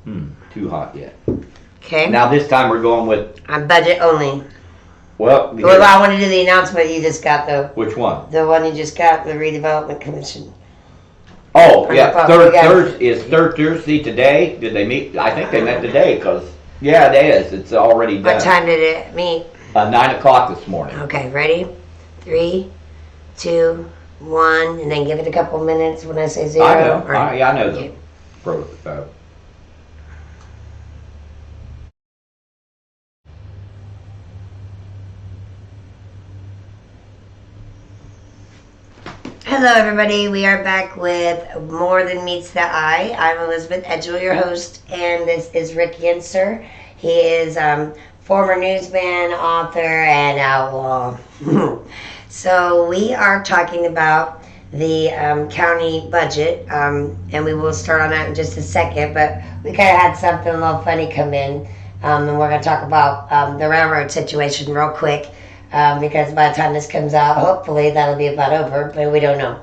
Too hot yet. Okay. Now this time we're going with... On budget only. Well, I want to do the announcement you just got, though. Which one? The one you just got, the redevelopment commission. Oh, yeah. Third Thursday today. Did they meet? I think they met today because, yeah, it is. It's already done. What time did it meet? 9 o'clock this morning. Okay, ready? 3, 2, 1, and then give it a couple minutes when I say 0. I know. I know the protocol. Hello, everybody. We are back with More Than Meets the Eye. I'm Elisabeth Edgell, your host, and this is Rick Yencer. He is former newsman, author, and outlaw. So we are talking about the county budget, and we will start on that in just a second, but we kind of had something a little funny come in, and we're going to talk about the railroad situation real quick. Because by the time this comes out, hopefully that'll be about over, but we don't know.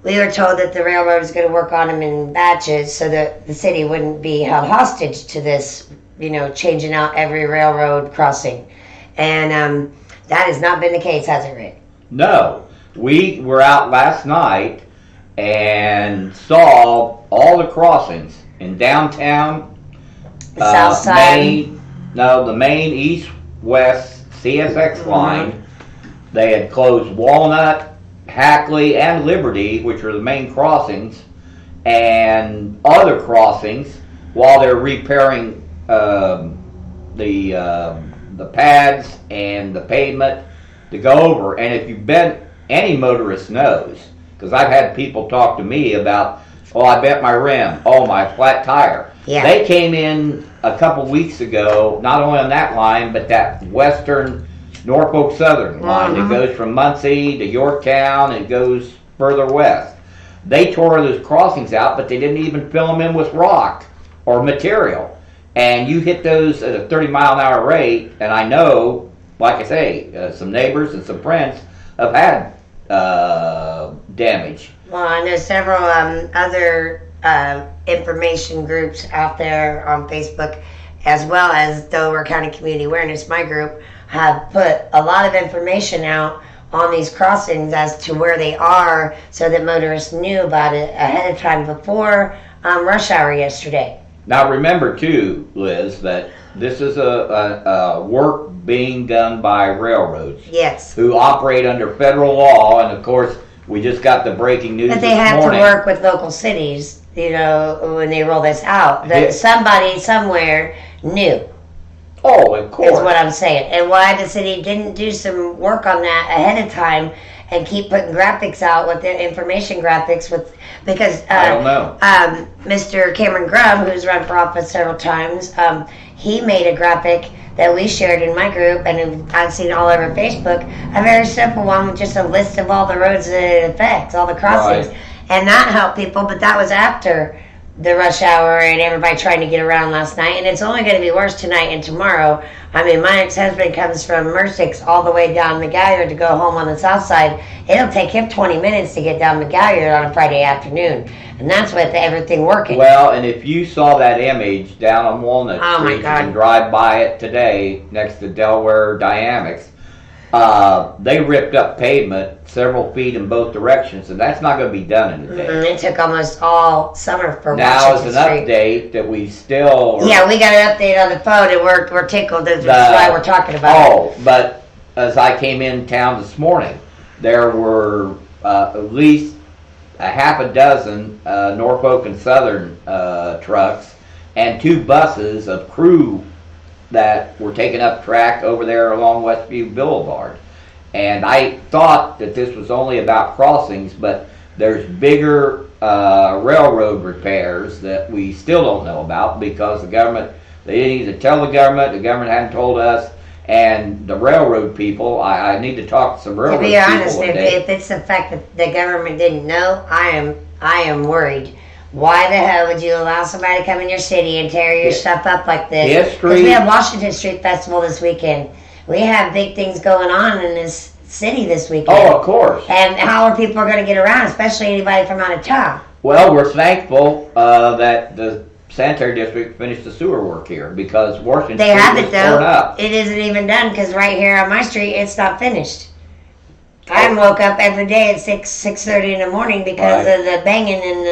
We were told that the railroad is going to work on them in batches so that the city wouldn't be held hostage to this, changing out every railroad crossing. And that has not been the case, has it, Rick? No. We were out last night and saw all the crossings in downtown. The south side? The main east-west S.M.F.H line. They had closed Walnut, Hackley, and Liberty, which are the main crossings, and other crossings while they're repairing the pads and the pavement to go over. And if you've been, any motorist knows, because I've had people talk to me about, I bent my rim, my flat tire. Yeah. They came in a couple weeks ago, not only on that line, but that western Norfolk Southern line that goes from Muncie to Yorktown and goes further west. They tore those crossings out, but they didn't even fill them in with rock or material. And you hit those at a 30-mile-an-hour rate, and I know, like I say, some neighbors and some friends have had damage. Well, I know several other information groups out there on Facebook, as well as Delaware County Community Awareness, my group, have put a lot of information out on these crossings as to where they are so that motorists knew about it ahead of time before rush hour yesterday. Now remember too, Liz, that this is a work being done by railroads. Yes. Who operate under federal law, and of course we just got the breaking news that they this have morning. To work with local cities, when they roll this out. That somebody somewhere knew. Oh, of course. Is what I'm saying. And why the city didn't do some work on that ahead of time and keep putting graphics out with the information graphics because I don't know. Mr. Cameron Grubb, who's run for office several times, he made a graphic that we shared in my group and I've seen all over Facebook, a very simple one with just a list of all the roads that it affects, all the crossings. Right. And that helped people, but that was after the rush hour and everybody trying to get around last night, and it's only going to be worse tonight and tomorrow. I mean, my ex-husband comes from Mercix all the way down McGalliard to go home on the south side. It'll take him 20 minutes to get down McGalliard on a Friday afternoon, and that's with everything working. Well, and if you saw that image down on Walnut Street, you can drive by it today next to Delaware Dynamics. They ripped up pavement several feet in both directions, and that's not going to be done in a day. It took almost all summer for now Washington as an Street. Update that we still... Yeah, we got an update on the phone, and we're tickled. That's why we're talking about it. But as I came in town this morning, there were at least a half a dozen Norfolk and Southern trucks and 2 buses of crew that were taking up track over there along Westview Boulevard. And I thought that this was only about crossings, but there's bigger railroad repairs that we still don't know about because the government, they didn't either tell the government hadn't told us, and the railroad people, I need to talk to some railroad people. To be honest, if it's the fact that the government didn't know, I am worried. Why the hell would you allow somebody to come in your city and tear your stuff up like this? Because we have Washington Street Festival this weekend. We have big things going on in this city this weekend. Oh, of course. And how are people going to get around, especially anybody from out of town? Well, we're thankful that the sanitary district finished the sewer work here because Washington They Street have was it torn though. up. It isn't even done because right here on my street, it's not finished. I woke up every day at 6:30 in the morning because Right. of the banging and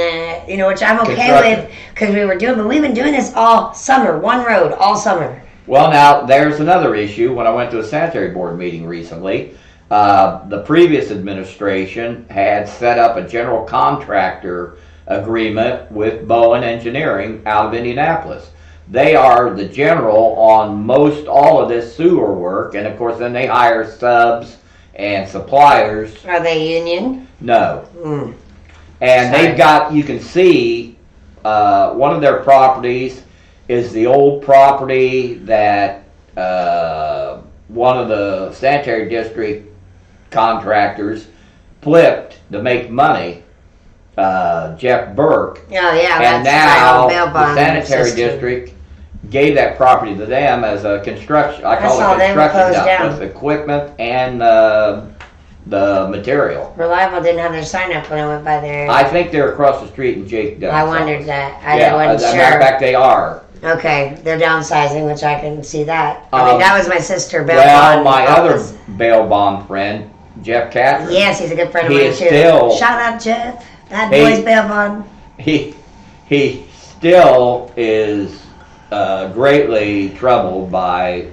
the, which I'm okay Construction. with because we were doing, but we've been doing this all summer, one road all summer. Well, now there's another issue. When I went to a sanitary board meeting recently, the previous administration had set up a general contractor agreement with Bowen Engineering out of Indianapolis. They are the general on most all of this sewer work, and of course then they hire subs and suppliers. Are they union? No. Mm. And Sorry. they've got, you can see, one of their properties is the old property that one of the sanitary district contractors flipped to make money, Jeff Burke. Oh yeah, And that's now my old bail bond the sanitary system. district gave that property to them as a construction, I call saw it them construction close dump, down. with equipment and the material. Reliable didn't have their sign up when I went by there. I think they're across the street in Jake Dunn's I wondered office. that. I Yeah, wasn't as a sure. matter of fact, they are. Okay, they're downsizing, which I can see that. I mean, Um, that was my sister, bail Well, bond my other office. bail bond friend, Jeff Catherine, Yes, he's a good friend of He mine is too. still- Shout out Jeff. That He- boy's bail bond. he still is greatly troubled by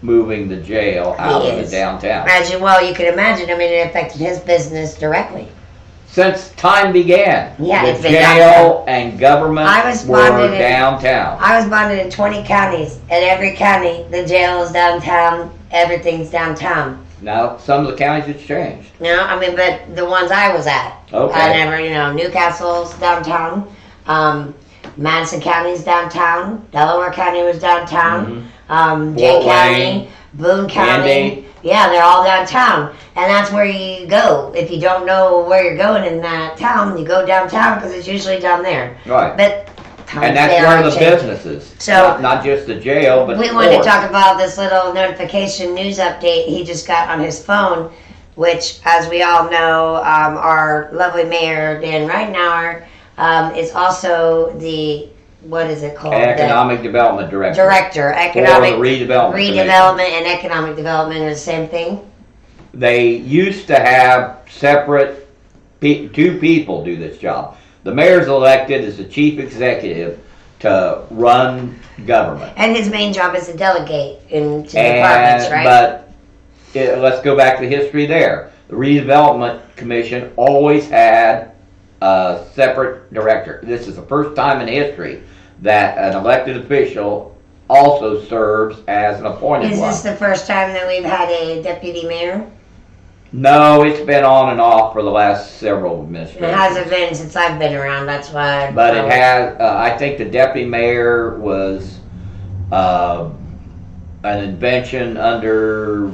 moving the jail out He of is. the downtown. Imagine, well, you can imagine. I mean, it affected his business directly. Since time began, Yeah, the it's been jail and government I was were bonded in- downtown. I was bonded in 20 counties. In every county, the jail is downtown. Everything's downtown. Now, some of the counties it's changed. I mean, but the ones I was at, Okay. I never, Newcastle's downtown. Madison County's downtown. Delaware County was downtown. Jay Fort County, Wayne, Boone County. Indy. Yeah, they're all downtown, and that's where you go. If you don't know where you're going in that town, you go downtown because it's usually down there. Right. But And that's they where are the changing. business is. So- not just the jail, but We the wanted to court. talk about this little notification news update he just got on his phone, which, as we all know, our lovely mayor, Dan Ridenour, is also the, what is it called? Economic Development The Director. director, Or economic the redevelopment. Commission. redevelopment and economic development are the same thing. They used to have separate, two people do this job. The mayor's elected as the chief executive to run government. And his main job is to delegate into departments, right? But let's go back to history there. The redevelopment commission always had a separate director. This is the first time in history that an elected official also serves as an appointed Is one. this the first time that we've had a deputy mayor? No, it's been on and off for the last several It administrations. hasn't been since I've been around, that's why. But it has, I think the deputy mayor was an invention under,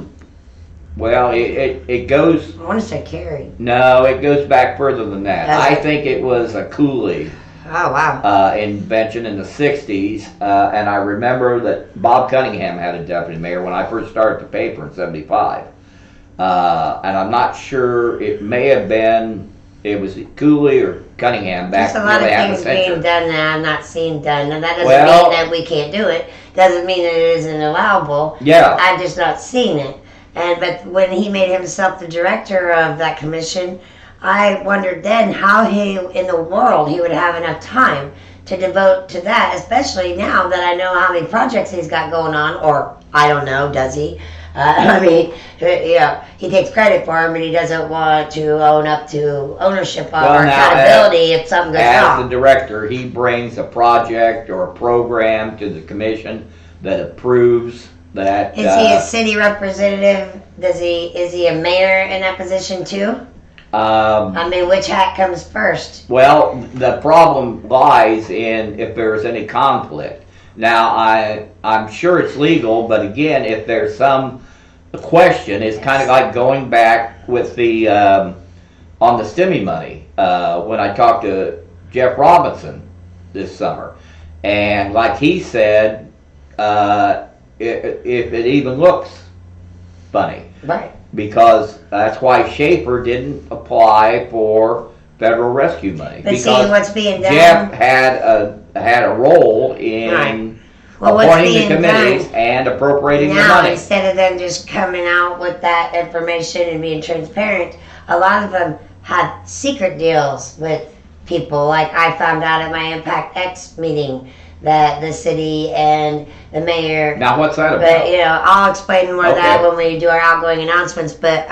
well, it goes, I want to say Carrie. no, it goes back further than that. Does I it? think it was a Cooley Oh, wow. invention in the 60s, and I remember that Bob Cunningham had a deputy mayor when I first started the paper in 75. And I'm not sure, it may have been, it was Cooley or Cunningham back There's a lot of nearly half a things being century. done that I'm not seeing done. And that doesn't Well- mean that we can't do it. Doesn't mean that it isn't allowable. Yeah, I've just not seen it. But when he made himself the director of that commission, I wondered then how he, in the world, he would have enough time to devote to that, especially now that I know how many projects he's got going on, or I don't know, does he? I mean, he takes credit for them, but he doesn't want to own up to ownership of Well, or now, accountability if something goes as wrong. the director, he brings a project or a program to the commission that approves that. Is he a city representative? Is he a mayor in that position too? I mean, which hat comes first? Well, the problem lies in if there's any conflict. Now, I'm sure it's legal, but again, if there's some question, it's kind of like going back with the on the STEMI money when I talked to Jeff Robinson this summer, and like he said, if it even looks funny, Right. because that's why Schaefer didn't apply for federal rescue money. But see because what's being done. Jeff had had a role in Right. Well, what's appointing the being committees done and appropriating the now, money. instead of them just coming out with that information and being transparent, a lot of them have secret deals with people. Like I found out at my Impact X meeting that the city and the mayor. Now, what's that about? But I'll explain more of that Okay. when we do our outgoing announcements. But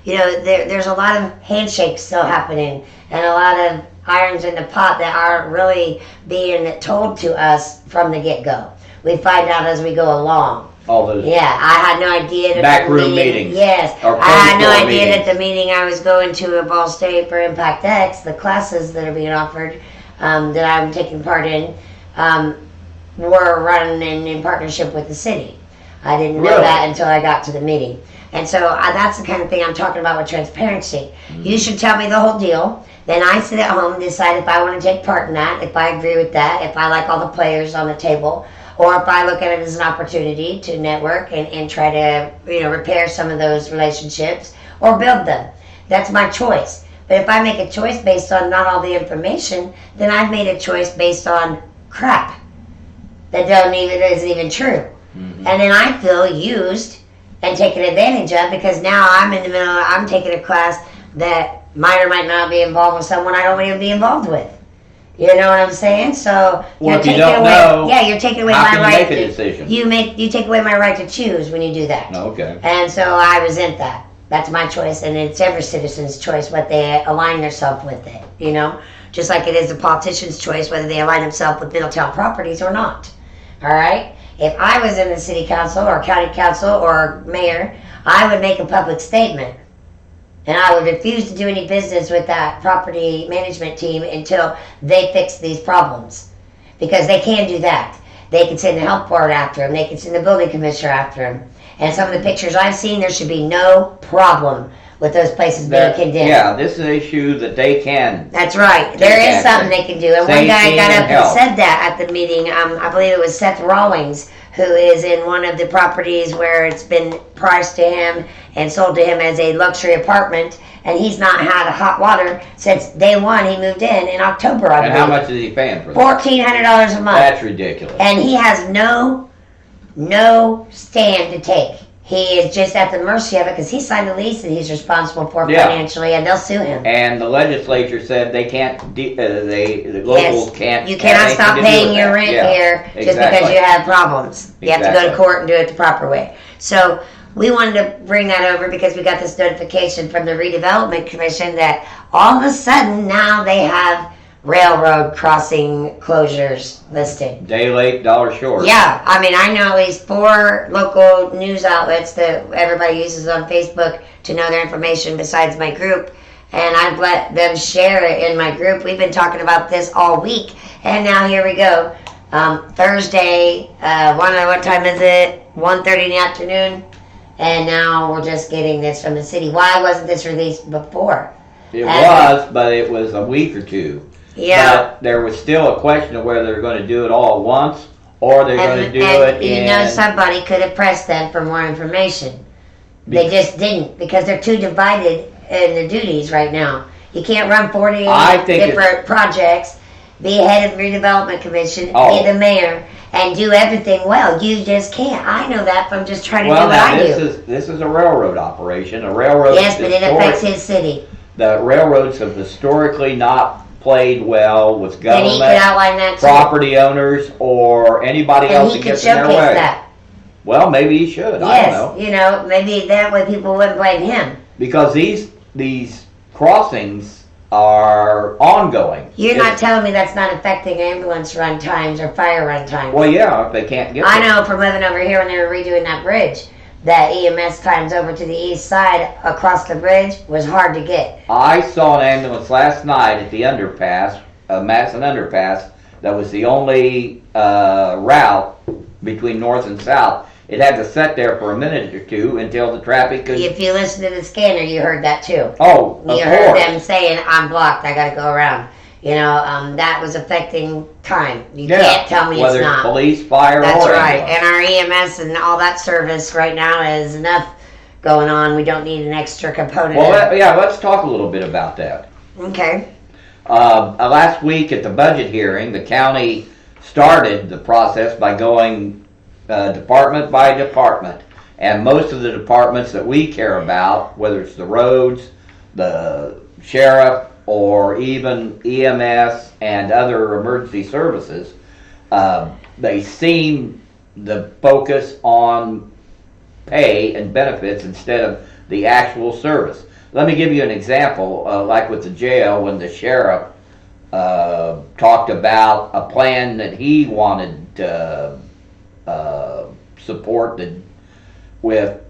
there's a lot of handshakes still happening, and a lot of irons in the pot that aren't really being told to us from the get-go. We find out as we go along. All those Yeah, I had no idea that backroom meetings. Yes, Or I had no closed-door idea meetings. that the meeting I was going to at Ball State for Impact X, the classes that are being offered, that I'm taking part in, were run in partnership with the city. I didn't know Really? that until I got to the meeting. And so that's the kind of thing I'm talking about with transparency. You should tell me the whole deal. Then I sit at home and decide if I want to take part in that, if I agree with that, if I like all the players on the table, or if I look at it as an opportunity to network and try to repair some of those relationships or build them. That's my choice. But if I make a choice based on not all the information, then I've made a choice based on crap that isn't even true. Mhm. And then I feel used and taken advantage of because now I'm taking a class that might or might not be involved with someone I don't even be involved with. You know what I'm saying? So Well, if you taking don't away. know, Yeah, you're taking away how my can you right. make a decision? You take away my right to choose when you do that. Okay. And so I resent that. That's my choice, and it's every citizen's choice what they align themselves with it. Just like it is the politician's choice whether they align themselves with Middletown Properties or not. All right. If I was in the city council or county council or mayor, I would make a public statement. And I would refuse to do any business with that property management team until they fix these problems. Because they can do that. They can send the health board after them. They can send the building commissioner after them. And some of the pictures I've seen, there should be no problem with those places being condemned. Yeah, this is an issue that they can. That's right. There is something they can do. And one guy got up and said that at the meeting. I believe it was Seth Rawlings, who is in one of the properties where it's been priced to him and sold to him as a luxury apartment. And he's not had hot water since day one. He moved in October, I believe. And how much is he paying for that? $1,400 a month. That's ridiculous. And he has no stand to take. He is just at the mercy of it because he signed a lease that he's responsible for financially, and they'll sue him. And the legislature said they can't. The locals can't. You cannot stop paying your rent here just because you have problems. You have to go to court and do it the proper way. So we wanted to bring that over because we got this notification from the Redevelopment Commission that all of a sudden now they have railroad crossing closures listed. Day late, dollar short. Yeah, I mean, I know at least 4 local news outlets that everybody uses on Facebook to know their information besides my group, and I've let them share it in my group. We've been talking about this all week, and now here we go. Thursday, what time is it? 1:30 in the afternoon, and now we're just getting this from the city. Why wasn't this released before? It was, but it was a week or two. Yeah. But there was still a question of whether they're going to do it all at once or they're going to do it in. Somebody could have pressed them for more information. They just didn't because they're too divided in the duties right now. You can't run 40 different projects, be head of the Redevelopment Commission, be the mayor, and do everything well. You just can't. I know that from just trying to do what I do. This is a railroad operation. A railroad. Yes, but it affects his city. The railroads have historically not played well with government, and he could outline that property owners, or anybody else that gets in their way. And he could showcase that. Well, maybe he should. Yes, I don't know. Maybe that way people wouldn't blame him. Because these crossings are ongoing. You're not telling me that's not affecting ambulance run times or fire run times. Well, yeah, if they can't get I know from living over here when they were redoing that bridge, that EMS times over to the east side across the bridge was hard to get. I saw an ambulance last night at the underpass, Madison underpass, that was the only route between north and south. It had to sit there for a minute or two until the traffic could... If you listen to the scanner, you heard that too. Oh, of course. You heard them saying, I'm blocked, I gotta go around. That was affecting time. You can't tell me whether it's not. Police, fire, That's or right. ambulance. And our EMS and all that service right now is enough going on. We don't need an extra component. Well, let's talk a little bit about that. Okay. Last week at the budget hearing, the county started the process by going department by department. And most of the departments that we care about, whether it's the roads, the sheriff, or even EMS and other emergency services, they seem to focus on pay and benefits instead of the actual service. Let me give you an example, like with the jail, when the sheriff talked about a plan that he wanted to support with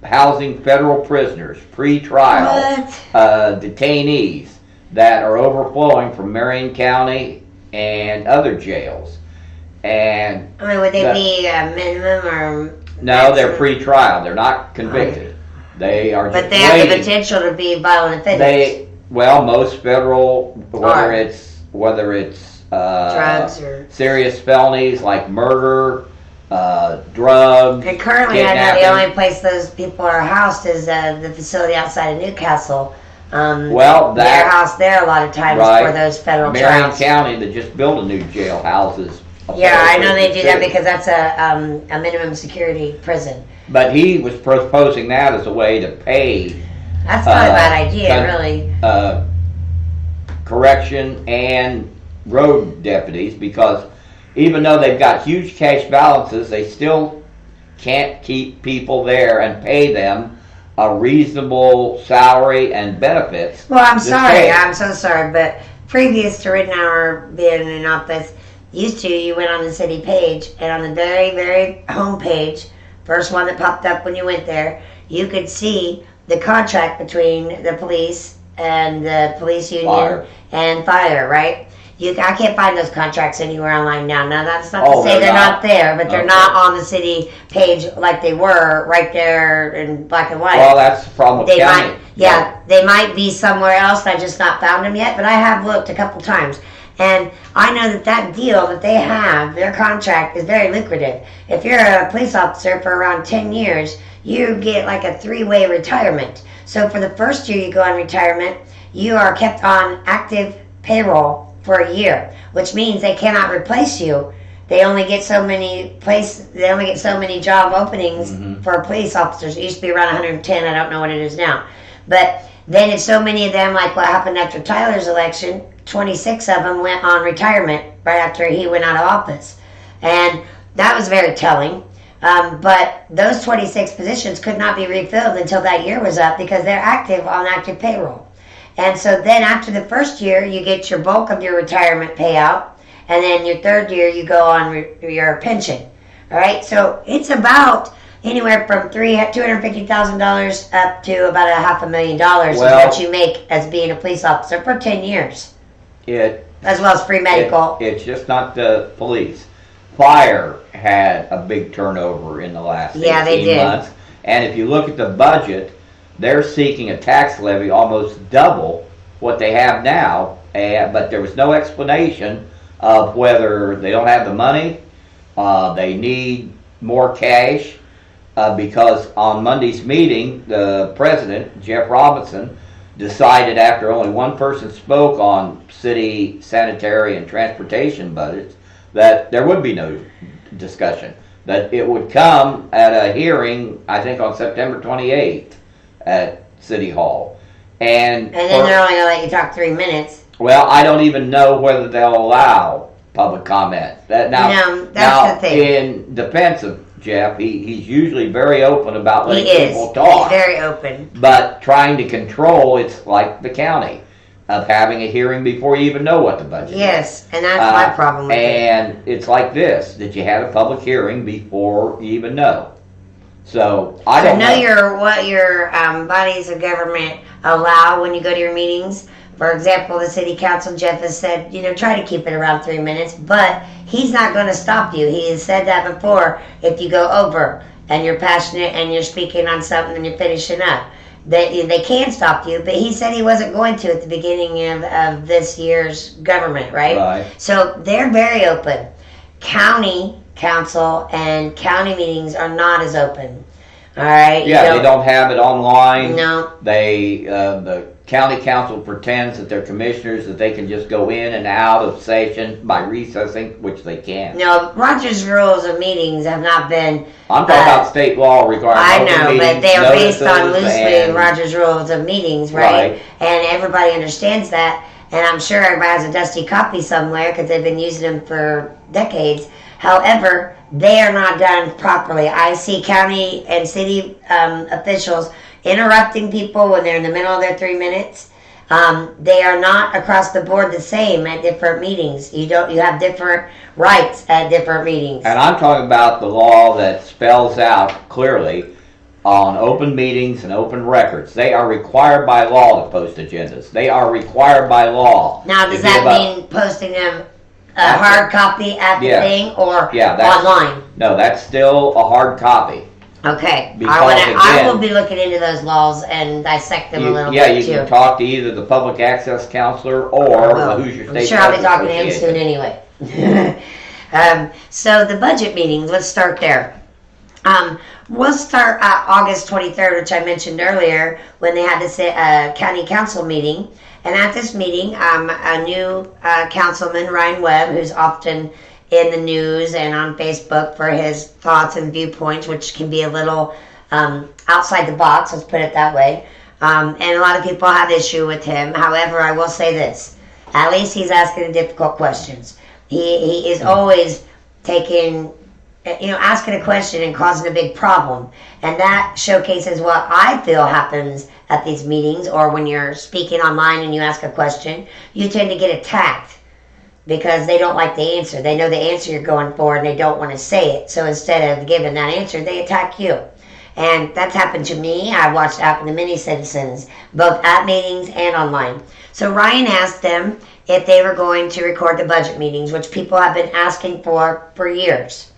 housing federal prisoners, pre-trial detainees that are overflowing from Marion County and other jails. And I mean, would they be a minimum or? No, they're pre-trial. They're not convicted. They are just But they have the potential to be violent offenders. Most federal, whether it's drugs or serious felonies like murder, drugs. And currently, I know the only place those people are housed is the facility outside of Newcastle. Their house there a lot of times for those federal Marion trials. County that just built a new jail houses. Yeah, I know they do that because that's a minimum security prison. But he was proposing that as a way to pay. That's not a bad idea, really. Correction and road deputies, because even though they've got huge cash balances, they still can't keep people there and pay them a reasonable salary and benefits. Well, I'm sorry. I'm so sorry. But previous to Rittenhour being in office, you went on the city page, and on the very, very home page, first one that popped up when you went there, you could see the contract between the police and the police union and fire, right? I can't find those contracts anywhere online now. Now, that's not to say they're not there, but they're not on the city page like they were right there in black and white. Well, that's the problem with county. They might be somewhere else. I just not found them yet, but I have looked a couple times. And I know that deal that they have, their contract, is very lucrative. If you're a police officer for around 10 years, you get like a 3-way retirement. So for the first year you go on retirement, you are kept on active payroll for a year, which means they cannot replace you. They only get so many job openings for police officers. It used to be around 110. I don't know what it is now. But then it's so many of them, like what happened after Tyler's election, 26 of them went on retirement right after he went out of office. And that was very telling. But those 26 positions could not be refilled until that year was up because they're on active payroll. And so then after the first year, you get your bulk of your retirement payout. And then your third year, you go on your pension. All right? So it's about anywhere from $250,000 up to about $500,000 is what you make as being a police officer for 10 years. As well as free medical. It's just not the police. Fire had a big turnover in the last 18 months. And if you look at the budget, they're seeking a tax levy almost double what they have now. But there was no explanation of whether they don't have the money, they need more cash, because on Monday's meeting, the president, Jeff Robinson, decided after only one person spoke on city sanitary and transportation budgets that there would be no discussion, that it would come at a hearing, I think on September 28th at City Hall. And then they're only going to let you talk 3 minutes. Well, I don't even know whether they'll allow public comment. That's the thing. In defense of Jeff, he's usually very open about letting people talk. He's very open. But trying to control, it's like the county, of having a hearing before you even know what the budget is. Yes, and that's my problem with it. And it's like this, that you had a public hearing before you even know. So, I don't know. What your bodies of government allow when you go to your meetings. For example, the city council, Jeff has said, try to keep it around 3 minutes, but he's not going to stop you. He has said that before. If you go over and you're passionate and you're speaking on something and you're finishing up, they can stop you, but he said he wasn't going to at the beginning of this year's government, right? So they're very open. County council and county meetings are not as open. All right. Yeah, they don't have it online. No. They, the county council pretends that they're commissioners, that they can just go in and out of session by recessing, which they can. No, Roger's rules of meetings have not been. I'm talking about state law regarding I open know, meetings, but they are based on notices, loosely and- Roger's rules of meetings, right? Right. And everybody understands that, and I'm sure everybody has a dusty copy somewhere because they've been using them for decades. However, they are not done properly. I see county and city officials interrupting people when they're in the middle of their 3 minutes. They are not across the board the same at different meetings. You have different rights at different meetings. And I'm talking about the law that spells out clearly on open meetings and open records. They are required by law to post agendas. They are required by law. Now, does to that give up- mean posting them a hard copy at the Yeah. thing or Yeah, that's- online? No, that's still a hard copy. Okay, Because I will again- be looking into those laws and dissect them a little Yeah, bit you too. can talk to either the public access counselor or the Hoosier I'm State sure I'll be President talking to him soon Association. anyway. So the budget meetings, let's start there. We'll start August 23rd, which I mentioned earlier, when they had this county council meeting. And at this meeting, a new councilman, Ryan Webb, who's often in the news and on Facebook for his thoughts and viewpoints, which can be a little outside the box, let's put it that way. And a lot of people have issue with him. However, I will say this. At least he's asking difficult questions. He is always taking, asking a question and causing a big problem. And that showcases what I feel happens at these meetings, or when you're speaking online and you ask a question, you tend to get attacked because they don't like the answer. They know the answer you're going for and they don't want to say it. So instead of giving that answer, they attack you. And that's happened to me. I watched it happen to many citizens, both at meetings and online. So Ryan asked them if they were going to record the budget meetings, which people have been asking for years.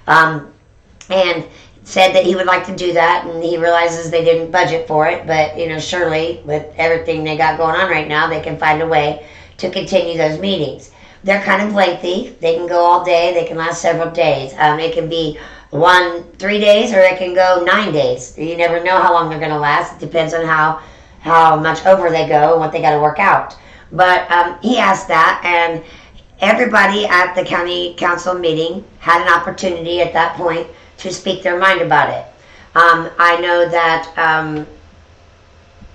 And said that he would like to do that, and he realizes they didn't budget for it, but surely with everything they got going on right now, they can find a way to continue those meetings. They're kind of lengthy. They can go all day. They can last several days. It can be 3 days, or it can go 9 days. You never know how long they're going to last. It depends on how much over they go and what they got to work out. But he asked that, and everybody at the county council meeting had an opportunity at that point to speak their mind about it. I know that,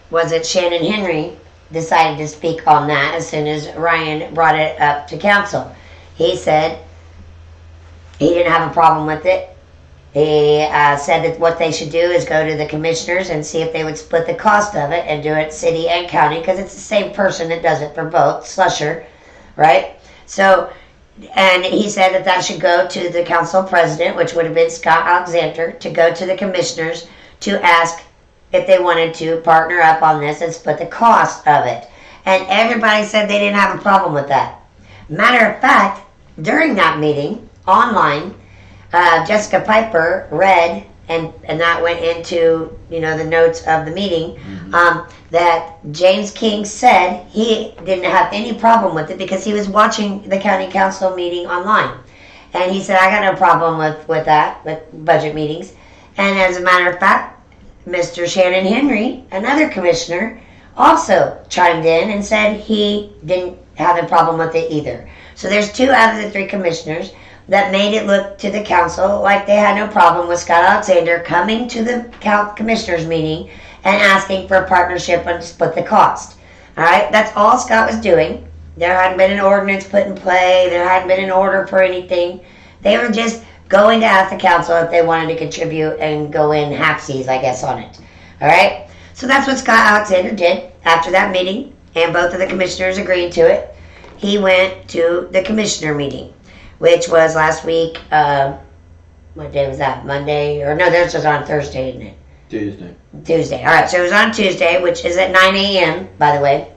was it Shannon Henry decided to speak on that as soon as Ryan brought it up to council. He said he didn't have a problem with it. He said that what they should do is go to the commissioners and see if they would split the cost of it and do it city and county, because it's the same person that does it for both, Slusher, right? So, and he said that should go to the council president, which would have been Scott Alexander, to go to the commissioners to ask if they wanted to partner up on this and split the cost of it. And everybody said they didn't have a problem with that. Matter of fact, during that meeting, online, Jessica Piper read, and that went into the notes of the meeting, that James King said he didn't have any problem with it because he was watching the county council meeting online. And he said, I got no problem with that, with budget meetings. And as a matter of fact, Mr. Shannon Henry, another commissioner, also chimed in and said he didn't have a problem with it either. So there's 2 out of the 3 commissioners that made it look to the council like they had no problem with Scott Alexander coming to the commissioners meeting and asking for a partnership and split the cost. All right, that's all Scott was doing. There hadn't been an ordinance put in play. There hadn't been an order for anything. They were just going to ask the council if they wanted to contribute and go in halfsies, I guess, on it. All right, so that's what Scott Alexander did after that meeting, and both of the commissioners agreed to it. He went to the commissioner meeting, which was last week. What day was that? Monday? Or no, this was on Thursday, isn't it? Tuesday. All right, so it was on Tuesday, which is at 9 a.m., by the way,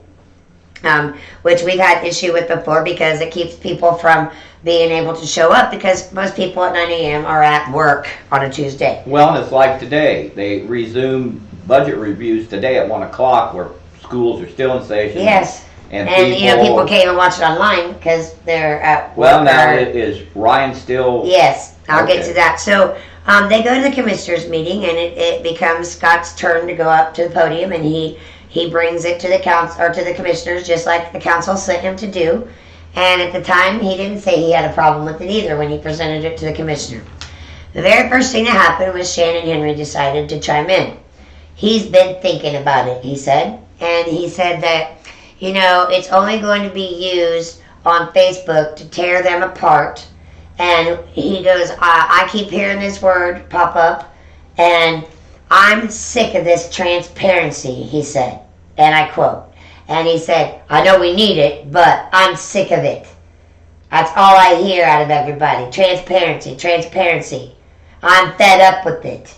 which we've had issue with before because it keeps people from being able to show up because most people at 9 a.m. are at work on a Tuesday. Well, and it's like today. They resume budget reviews today at 1 o'clock where schools are still in session. Yes. And people can't even watch it online because they're at work. Well, now is Ryan still... Yes. I'll get Okay. to that. So they go to the commissioners meeting, and it becomes Scott's turn to go up to the podium, and he brings it to the council or to the commissioners, just like the council sent him to do. And at the time, he didn't say he had a problem with it either when he presented it to the commissioner. The very first thing that happened was Shannon Henry decided to chime in. He's been thinking about it, he said. And he said that, it's only going to be used on Facebook to tear them apart. And he goes, I keep hearing this word pop up, and I'm sick of this transparency, he said. And I quote. And he said, I know we need it, but I'm sick of it. That's all I hear out of everybody. Transparency, transparency. I'm fed up with it.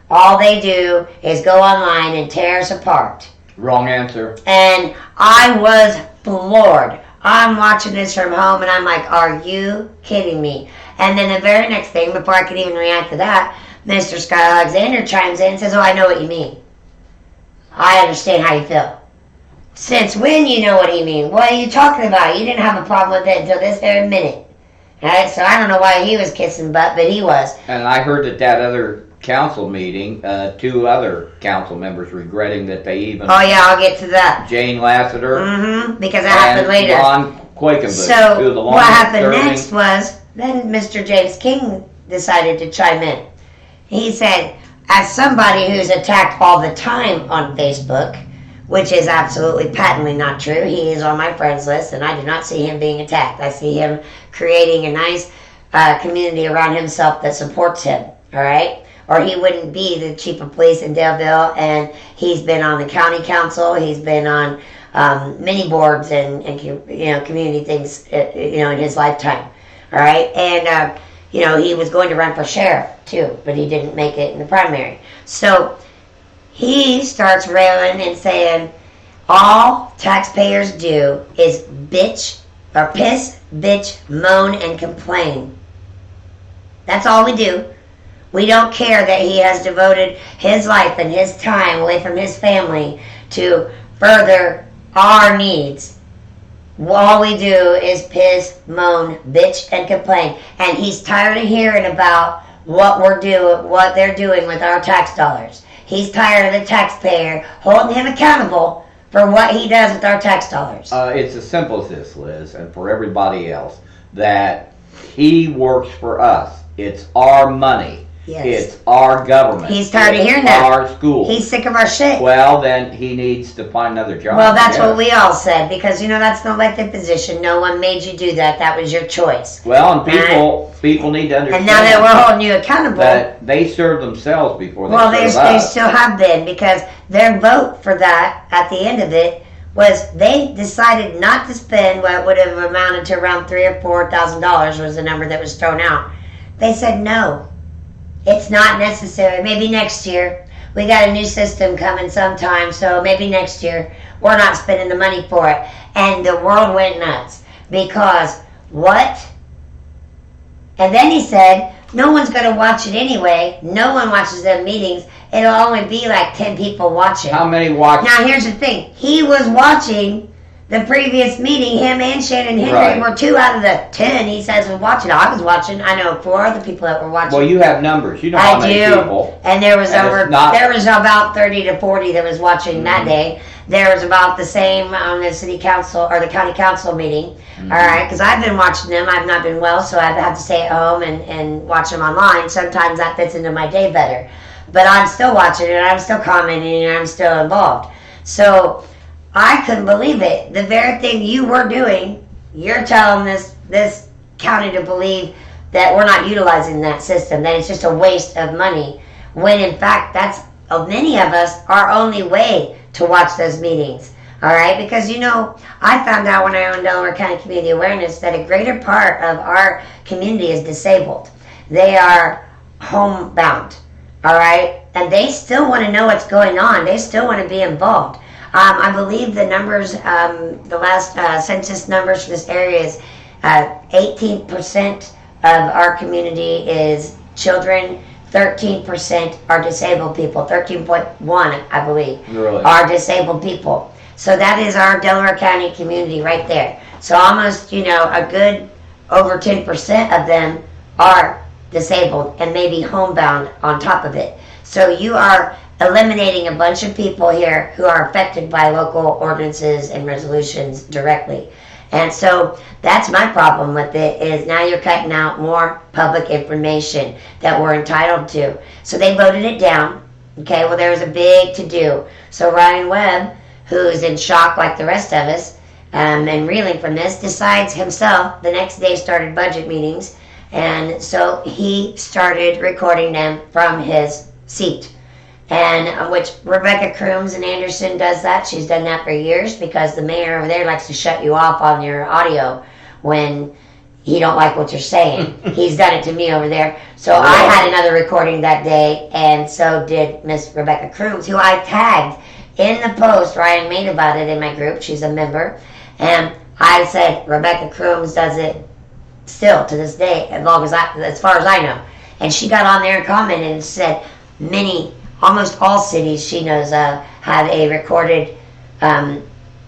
All they do is go online and tear us apart. Wrong answer. And I was floored. I'm watching this from home, and I'm like, are you kidding me? And then the very next thing, before I could even react to that, Mr. Scott Alexander chimes in and says, oh, I know what you mean. I understand how you feel. Since when you know what you mean? What are you talking about? You didn't have a problem with it until this very minute. Alright, so I don't know why he was kissing butt, but he was. And I heard at that other council meeting, 2 other council members regretting that they even... Oh yeah, I'll get to that. Jane Lassiter. Mm-hmm, because that happened later. Ron Quakenbush. So what happened next was, then Mr. James King decided to chime in. He said, as somebody who's attacked all the time on Facebook, which is absolutely patently not true. He is on my friends list, and I do not see him being attacked. I see him creating a nice community around himself that supports him, all right? Or he wouldn't be the chief of police in Daleville, and he's been on the county council. He's been on many boards and community things, in his lifetime, all right? And, he was going to run for sheriff, too, but he didn't make it in the primary. So he starts railing and saying, all taxpayers do is bitch, or piss, bitch, moan, and complain. That's all we do. We don't care that he has devoted his life and his time away from his family to further our needs. All we do is piss, moan, bitch, and complain. And he's tired of hearing about what they're doing with our tax dollars. He's tired of the taxpayer holding him accountable for what he does with our tax dollars. It's as simple as this, Liz, and for everybody else, that he works for us. It's our money. Yes. It's our government. He's tired of hearing It's that. our school. He's sick of our shit. Well, then he needs to find another job. Well, that's what we all said, because that's an elected position. No one made you do that. That was your choice. Well, and people need to understand. And now that we're holding you accountable, that they serve themselves before they serve they us. still have been, because their vote for that at the end of it was they decided not to spend what would have amounted to around $3,000 or $4,000 was the number that was thrown out. They said no. It's not necessary. Maybe next year. We got a new system coming sometime, so maybe next year. We're not spending the money for it. And the world went nuts. Because what? And then he said, no one's going to watch it anyway. No one watches them meetings. It'll only be like 10 people watching. How many watch? Now, here's the thing. He was watching the previous meeting. Him and Shannon Henry Right. were 2 out of the 10, he says, was watching. I was watching. I know 4 other people that were watching. Well, you have numbers. You know how many people. And there was And there was about 30 to 40 that was watching that day. There was about the same on the city council or the county council meeting. All right, because I've been watching them. I've not been well, so I've had to stay at home and watch them online. Sometimes that fits into my day better. But I'm still watching it, and I'm still commenting, and I'm still involved. So I couldn't believe it. The very thing you were doing, you're telling this county to believe that we're not utilizing that system, that it's just a waste of money, when in fact that's, many of us, our only way to watch those meetings. All right, because I found out when I owned Delaware County Community Awareness that a greater part of our community is disabled. They are homebound, all right, and they still want to know what's going on. They still want to be involved. I believe the numbers, the last census numbers for this area is 18% of our community is children, 13% are disabled people, 13.1 I believe, Really? are disabled people. So that is our Delaware County community right there. So almost, a good over 10% of them are disabled and maybe homebound on top of it. So you are eliminating a bunch of people here who are affected by local ordinances and resolutions directly. And so that's my problem with it, is now you're cutting out more public information that we're entitled to. So they voted it down. Okay, well, there was a big to-do. So Ryan Webb, who's in shock like the rest of us, and reeling from this, decides himself the next day started budget meetings. And so he started recording them from his seat. And which Rebecca Crooms in Anderson does that. She's done that for years because the mayor over there likes to shut you off on your audio when he don't like what you're saying. He's done it to me over there. So I had another recording that day, and so did Miss Rebecca Crooms, who I tagged in the post Ryan made about it in my group. She's a member. And I said, Rebecca Crooms does it still to this day, as far as I know. And she got on there and commented and said almost all cities she knows of have a recorded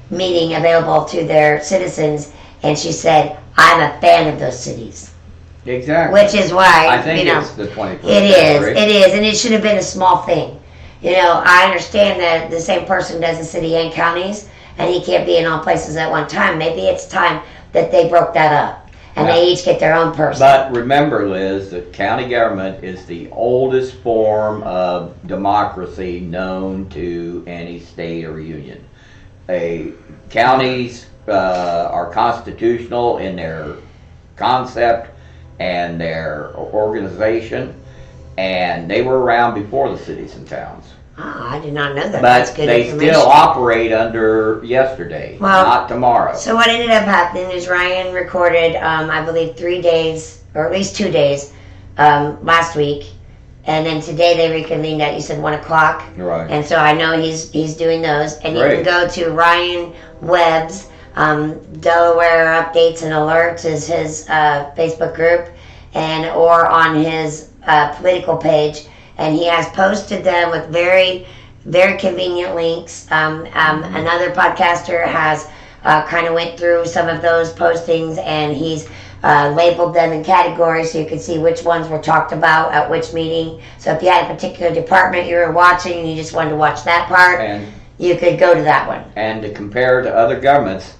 meeting available to their citizens, and she said, I'm a fan of those cities. Exactly. Which is why, I think it's the 21st It is, and it should have been a small thing. I understand that the same person does the city and counties, and he can't be in all places at one time. Maybe it's time that they broke that up. And they each get their own person. But remember, Liz, that county government is the oldest form of democracy known to any state or union. Counties are constitutional in their concept and their organization, and they were around before the cities and towns. I did not know that. But that's good they information. still operate under yesterday, not tomorrow. So what ended up happening is Ryan recorded, I believe, 3 days, or at least 2 days, last week. And then today they reconvened at, you said, 1 o'clock. Right. And so I know he's doing those. And Great. you can go to Ryan Webb's Delaware Updates and Alerts is his Facebook group, or on his political page. And he has posted them with very, very convenient links. Another podcaster has kind of went through some of those postings, and he's labeled them in categories so you can see which ones were talked about at which meeting. So if you had a particular department you were watching and you just wanted to watch that part, you could go to that one. And to compare to other governments,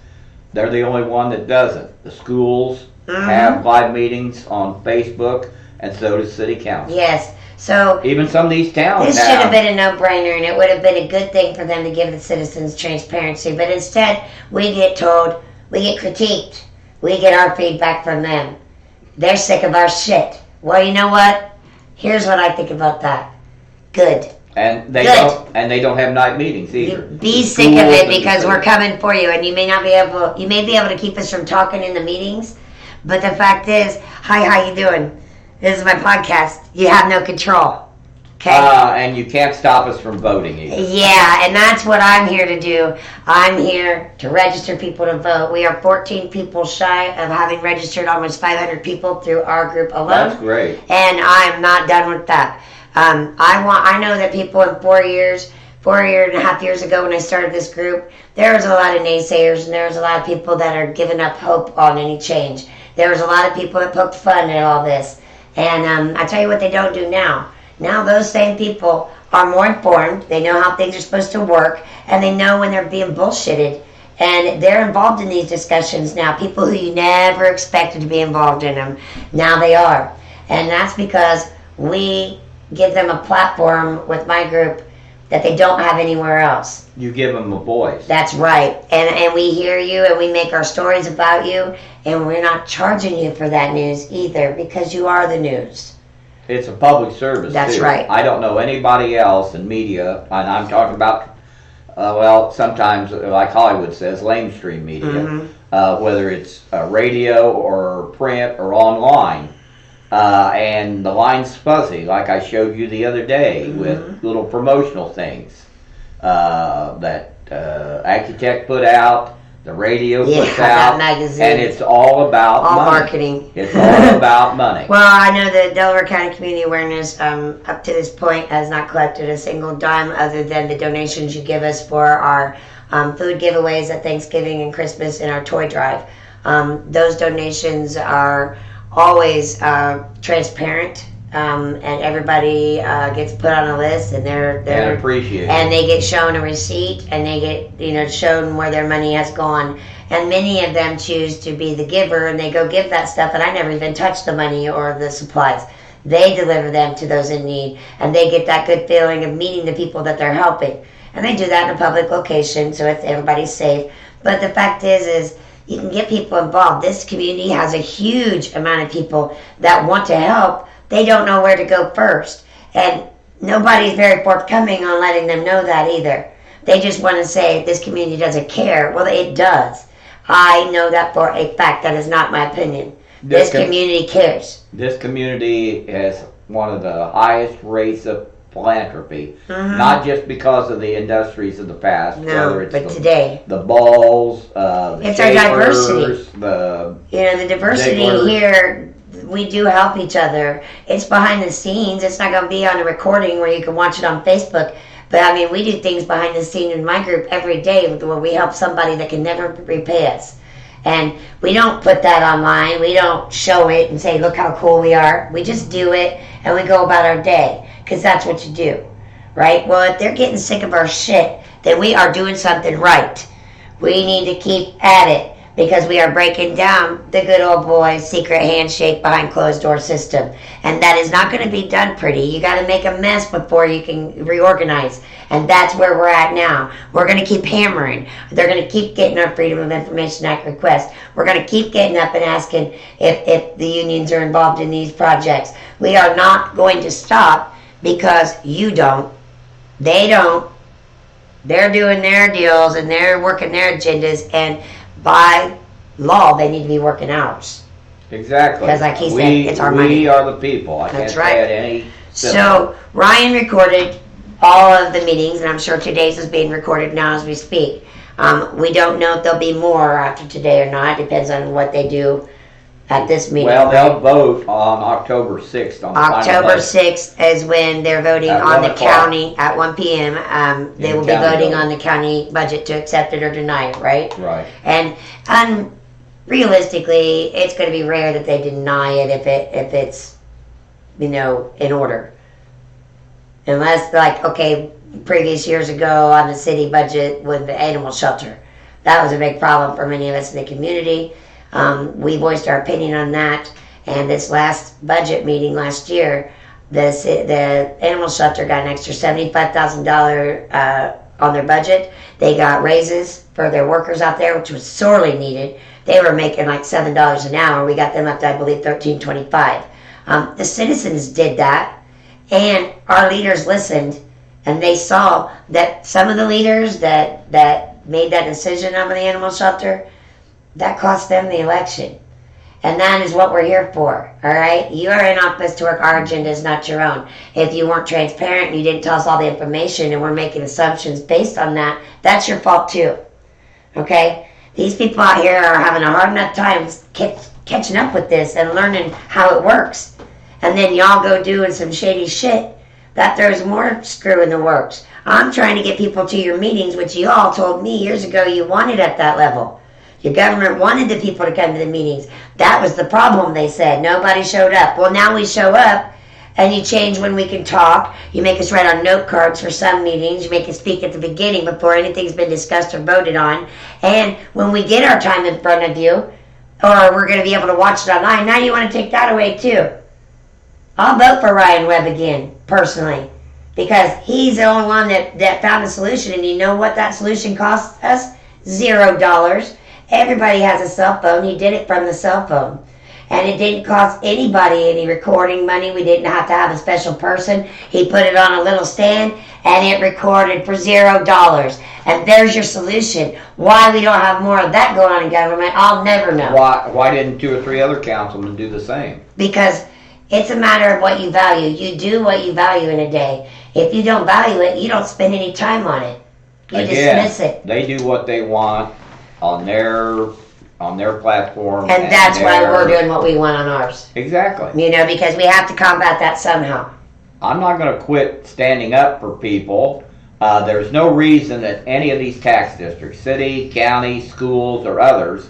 they're the only one that doesn't. The schools have live meetings on Facebook, and so does city council. Yes. So even some of these towns this should have been a no-brainer, and it would have been a good thing for them to give the citizens transparency. But instead, we get told, we get critiqued, we get our feedback from them. They're sick of our shit. Well, you know what? Here's what I think about that. Good. And they don't have night meetings either. Be sick of it, because we're coming for you, and you may be able to keep us from talking in the meetings. But the fact is, hi, how you doing? This is my podcast. You have no control. Okay? And you can't stop us from voting either. Yeah, and that's what I'm here to do. I'm here to register people to vote. We are 14 people shy of having registered almost 500 people through our group alone. That's great. And I'm not done with that. I know that people in 4 and a half years ago when I started this group, there was a lot of naysayers, and there was a lot of people that are giving up hope on any change. There was a lot of people that poked fun at all this. And I tell you what they don't do now. Now those same people are more informed. They know how things are supposed to work, and they know when they're being bullshitted. And they're involved in these discussions now. People who you never expected to be involved in them, now they are. And that's because we give them a platform with my group that they don't have anywhere else. You give them a voice. That's right. And we hear you, and we make our stories about you, and we're not charging you for that news either, because you are the news. It's a public service. That's too. right. I don't know anybody else in media, and I'm talking about, sometimes, like Hollywood says, lamestream media, whether it's radio or print or online. And the line's fuzzy, like I showed you the other day with little promotional things that Accutech put out, the radio puts out, magazine. and it's all about money. Marketing. It's all about money. Well, I know that Delaware County Community Awareness, up to this point, has not collected a single dime other than the donations you give us for our food giveaways at Thanksgiving and Christmas and our toy drive. Those donations are always transparent, and everybody gets put on a list, and And appreciate and it. they get shown a receipt, and they get shown where their money has gone. And many of them choose to be the giver, and they go give that stuff, and I never even touch the money or the supplies. They deliver them to those in need, and they get that good feeling of meeting the people that they're helping. And they do that in a public location, so everybody's safe. But the fact is you can get people involved. This community has a huge amount of people that want to help. They don't know where to go first. And nobody's very forthcoming on letting them know that either. They just want to say this community doesn't care. Well, it does. I know that for a fact. That is not my opinion. This community cares. This community has one of the highest rates of philanthropy, Mm-hmm. not just because of the industries of the past, No, whether it's but today. the balls, the It's our shapers, diversity. The diversity Ziegler. here, we do help each other. It's behind the scenes. It's not going to be on a recording where you can watch it on Facebook. But I mean, we do things behind the scene in my group every day where we help somebody that can never repay us. And we don't put that online. We don't show it and say, look how cool we are. We just do it and we go about our day because that's what you do, right? Well, if they're getting sick of our shit, then we are doing something right. We need to keep at it because we are breaking down the good old boy secret handshake behind closed door system. And that is not going to be done pretty. You got to make a mess before you can reorganize. And that's where we're at now. We're going to keep hammering. They're going to keep getting our Freedom of Information Act requests. We're going to keep getting up and asking if the unions are involved in these projects. We are not going to stop because you don't. They don't. They're doing their deals and they're working their agendas, and by law they need to be working ours. Exactly. Because like he said, it's our money. We are the people. I That's can't right. say it any simpler. So Ryan recorded all of the meetings, and I'm sure today's is being recorded now as we speak. We don't know if there'll be more after today or not. Depends on what they do at this meeting. Well, they'll vote on October 6th on the final October budget. 6th is when they're voting At on 1 the o'clock. county at 1 p.m. They In will be county voting building. on the county budget to accept it or deny it, right? Right. And realistically, it's going to be rare that they deny it if it's in order. Unless, like, okay, previous years ago on the city budget with the animal shelter, that was a big problem for many of us in the community. We voiced our opinion on that, and this last budget meeting last year, the animal shelter got an extra $75,000 on their budget. They got raises for their workers out there, which was sorely needed. They were making like $7 an hour. We got them up to, I believe, $13.25. The citizens did that, and our leaders listened, and they saw that some of the leaders that made that decision on the animal shelter, that cost them the election. And that is what we're here for, all right? You are in office to work our agendas, not your own. If you weren't transparent and you didn't tell us all the information and we're making assumptions based on that, that's your fault too, okay? These people out here are having a hard enough time catching up with this and learning how it works. And then y'all go doing some shady shit. That throws more screw in the works. I'm trying to get people to your meetings, which you all told me years ago you wanted at that level. Your government wanted the people to come to the meetings. That was the problem, they said. Nobody showed up. Well, now we show up, and you change when we can talk. You make us write on note cards for some meetings. You make us speak at the beginning before anything's been discussed or voted on. And when we get our time in front of you, or we're going to be able to watch it online, now you want to take that away too. I'll vote for Ryan Webb again, personally, because he's the only one that found a solution. And you know what that solution cost us? $0. Everybody has a cell phone. He did it from the cell phone. And it didn't cost anybody any recording money. We didn't have to have a special person. He put it on a little stand, and it recorded for $0. And there's your solution. Why we don't have more of that going on in government, I'll never know. Why didn't 2 or 3 other councilmen do the same? Because it's a matter of what you value. You do what you value in a day. If you don't value it, you don't spend any time on it. You dismiss it. They do what they want on their platform. And that's why we're doing what we want on ours. Exactly. Because we have to combat that somehow. I'm not going to quit standing up for people. There's no reason that any of these tax districts, city, county, schools, or others,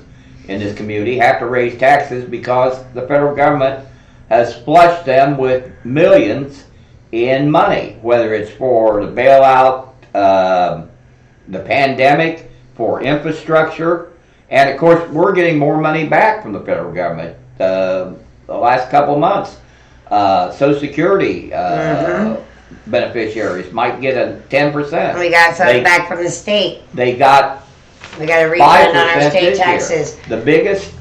in this community have to raise taxes because the federal government has flushed them with millions in money, whether it's for the bailout, the pandemic, for infrastructure, and of course we're getting more money back from the federal government the last couple of months. Social Security beneficiaries might get a 10%. We got something back from the state. They got We got a refund on our state this taxes. year. The biggest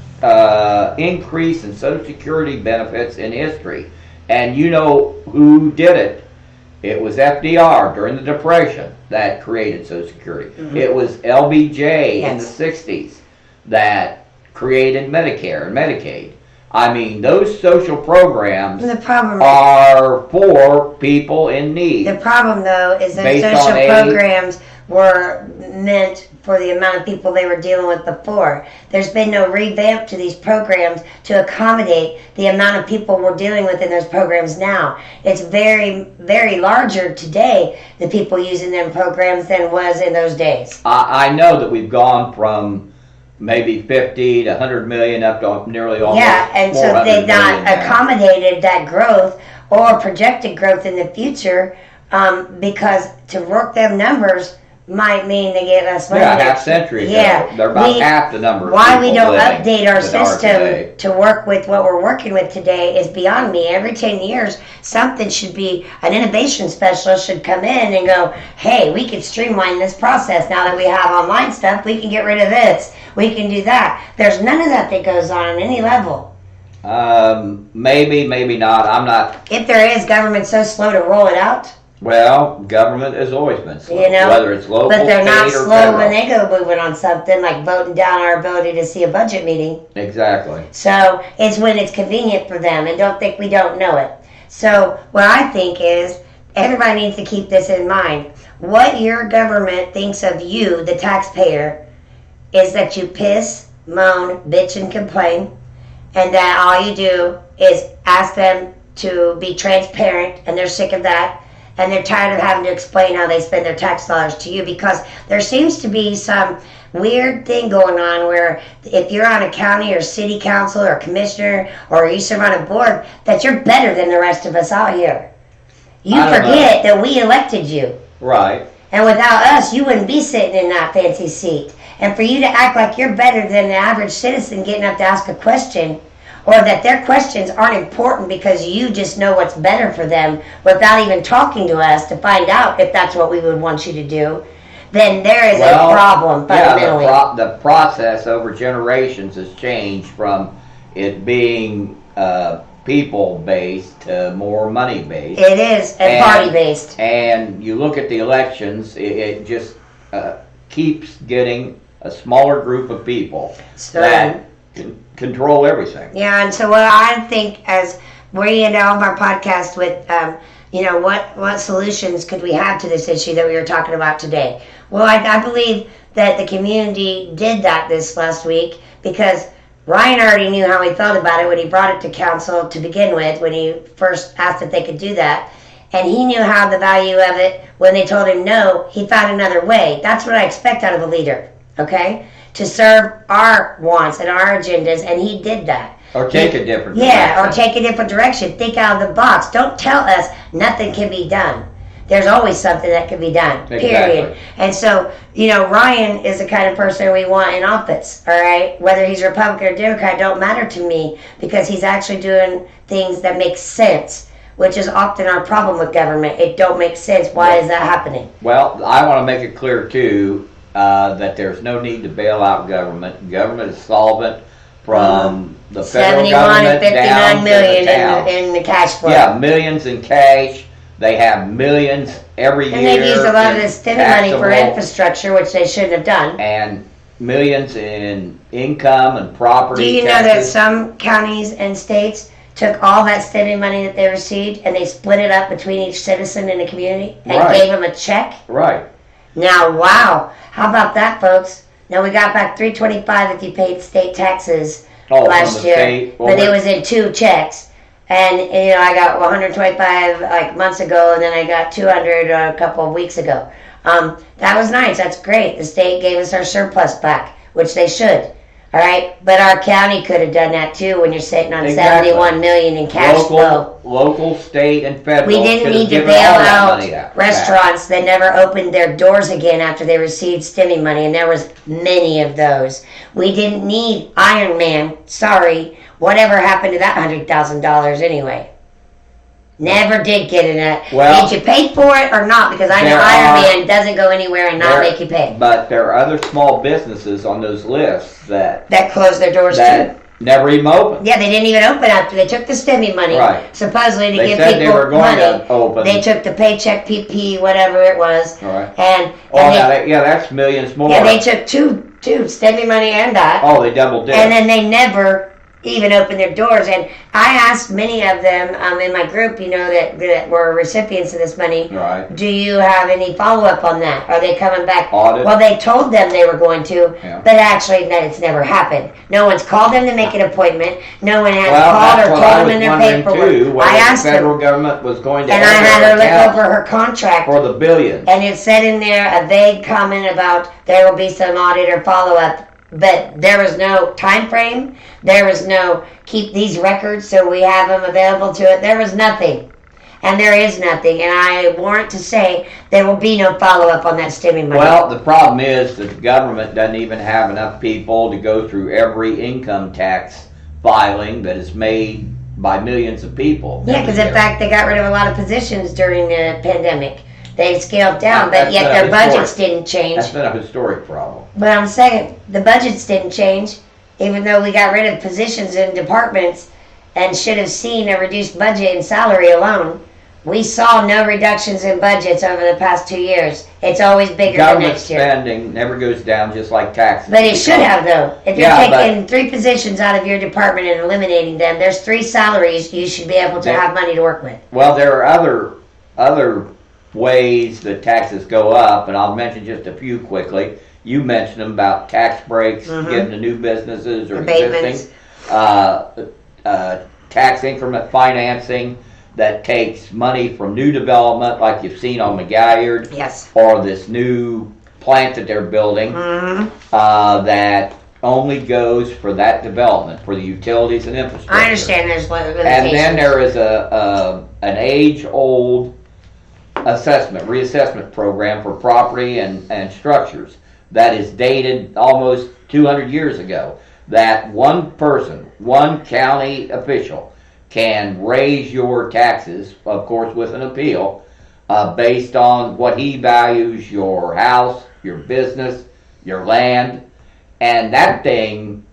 increase in Social Security benefits in history. And you know who did it? It was FDR during the Depression that created Social Security. It was LBJ in the 60s that created Medicare and Medicaid. I mean, those social programs are for people in need. The problem, though, is that Based social on programs were meant for the amount of people they were dealing with before. There's been no revamp to these programs to accommodate the amount of people we're dealing with in those programs now. It's very, very larger today, the people using them programs, than it was in those days. I know that we've gone from maybe 50 to 100 million up to nearly almost 400 and so they've not million accommodated that growth or projected growth in the future, because to work them numbers might mean they get less money. Yeah, half century ago. Yeah, They're about half the number of why people we don't living update our that are system today. to work with what we're working with today is beyond me. Every 10 years, something should be, an innovation specialist should come in and go, hey, we can streamline this process now that we have online stuff. We can get rid of this. We can do that. There's none of that goes on any level. Maybe, maybe not. I'm not. If there is, government's so slow to roll it out. Well, government has always been slow, You know, whether it's local, but they're not state, or slow federal. when they go moving on something like voting down our ability to see a budget meeting. Exactly. So it's when it's convenient for them, and don't think we don't know it. So what I think is everybody needs to keep this in mind. What your government thinks of you, the taxpayer, is that you piss, moan, bitch, and complain, and that all you do is ask them to be transparent, and they're sick of that. And they're tired of having to explain how they spend their tax dollars to you, because there seems to be some weird thing going on where if you're on a county or city council or commissioner or you serve on a board, that you're better than the rest of us out here. You forget that we elected you. Right. And without us, you wouldn't be sitting in that fancy seat. And for you to act like you're better than the average citizen getting up to ask a question, or that their questions aren't important because you just know what's better for them without even talking to us to find out if that's what we would want you to do, then there is a problem fundamentally. Yeah, the process over generations has changed from it being people-based to more money-based. It is, and party-based. And you look at the elections, it just keeps getting a smaller group of people that can control everything. Yeah, and so what I think, as we end all of our podcast with, what solutions could we have to this issue that we were talking about today? Well, I believe that the community did that this last week, because Ryan already knew how he felt about it when he brought it to council to begin with, when he first asked if they could do that. And he knew how the value of it. When they told him no, he found another way. That's what I expect out of a leader, okay? To serve our wants and our agendas, and he did that. Or take a different direction. Yeah, or take a different direction. Think out of the box. Don't tell us nothing can be done. There's always something that can be done, period. Exactly. And so, Ryan is the kind of person we want in office, all right? Whether he's Republican or Democrat don't matter to me, because he's actually doing things that make sense, which is often our problem with government. It don't make sense. Why is that happening? Well, I want to make it clear, too, that there's no need to bail out government. Government is solvent from the federal 71 government and 59 down to million the town. in the cash flow. Yeah, millions in cash. They have millions every year. And they've used a lot of in this stimmy money for taxable, infrastructure, which they shouldn't have done. and millions in income and property Do you know taxes. that some counties and states took all that stimmy money that they received and they split it up between each citizen in the community and Right. gave them a check? Right. Now, wow. How about that, folks? Now, we got back $325 if you paid state taxes last from the year. state. Well, But it was in 2 checks. And, I got 125 like months ago, and then I got 200 a couple of weeks ago. That was nice. That's great. The state gave us our surplus back, which they should. All right, but our county could have done that too when you're sitting on Exactly. 71 million in cash flow. Local, state, and federal. We didn't should have need to given bail all that out money back. restaurants that never opened their doors again after they received stimmy money, and there was many of those. We didn't need Iron Man. Sorry, whatever happened to that $100,000 anyway? Never did get it. Well, did you pay for it or not? Because I know Iron Man doesn't go anywhere and not make you pay. But there are other small businesses on those lists that closed their doors too. Never even opened. Yeah, they didn't even open after they took the stimmy money. Right. Supposedly to They give said people they were going money. to open. They took the paycheck PP, whatever it was. Right. And that's millions more. Yeah, they took two stimmy money and that. Oh, they double did. And then they never even opened their doors. And I asked many of them in my group, that were recipients of this money. Right. Do you have any follow-up on that? Are they coming back? Audit. Well, they told them they were going to, but actually it's never happened. No one's called them to make an appointment. No one has called or told them in their paperwork. I asked the federal government was going to. And I had her look over her contract for the billions. And it said in there a vague comment about there will be some audit or follow-up. But there was no time frame. There was no keep these records so we have them available to it. There was nothing. And there is nothing. And I warrant to say there will be no follow-up on that stimmy money. Well, the problem is that the government doesn't even have enough people to go through every income tax filing that is made by millions of people. Yeah, because in fact they got rid of a lot of positions during the pandemic. They scaled down, but yet their budgets didn't change. That's been a historic problem. But I'm saying the budgets didn't change, even though we got rid of positions in departments and should have seen a reduced budget in salary alone. We saw no reductions in budgets over the past 2 years. It's always bigger than next year. Government spending never goes down, just like taxes. But it should have, though. If you're taking 3 positions out of your department and eliminating them, there's 3 salaries you should be able to have money to work with. Well, there are other ways that taxes go up, and I'll mention just a few quickly. You mentioned them about tax breaks, given to new businesses or existing. Tax increment financing that takes money from new development, like you've seen on McGalliard, or this new plant that they're building, that only goes for that development, for the utilities and infrastructure. I understand there's limitations. And then there is an age-old reassessment program for property and structures that is dated almost 200 years ago, that one county official can raise your taxes, of course with an appeal, based on what he values your house, your business, your land, and that thing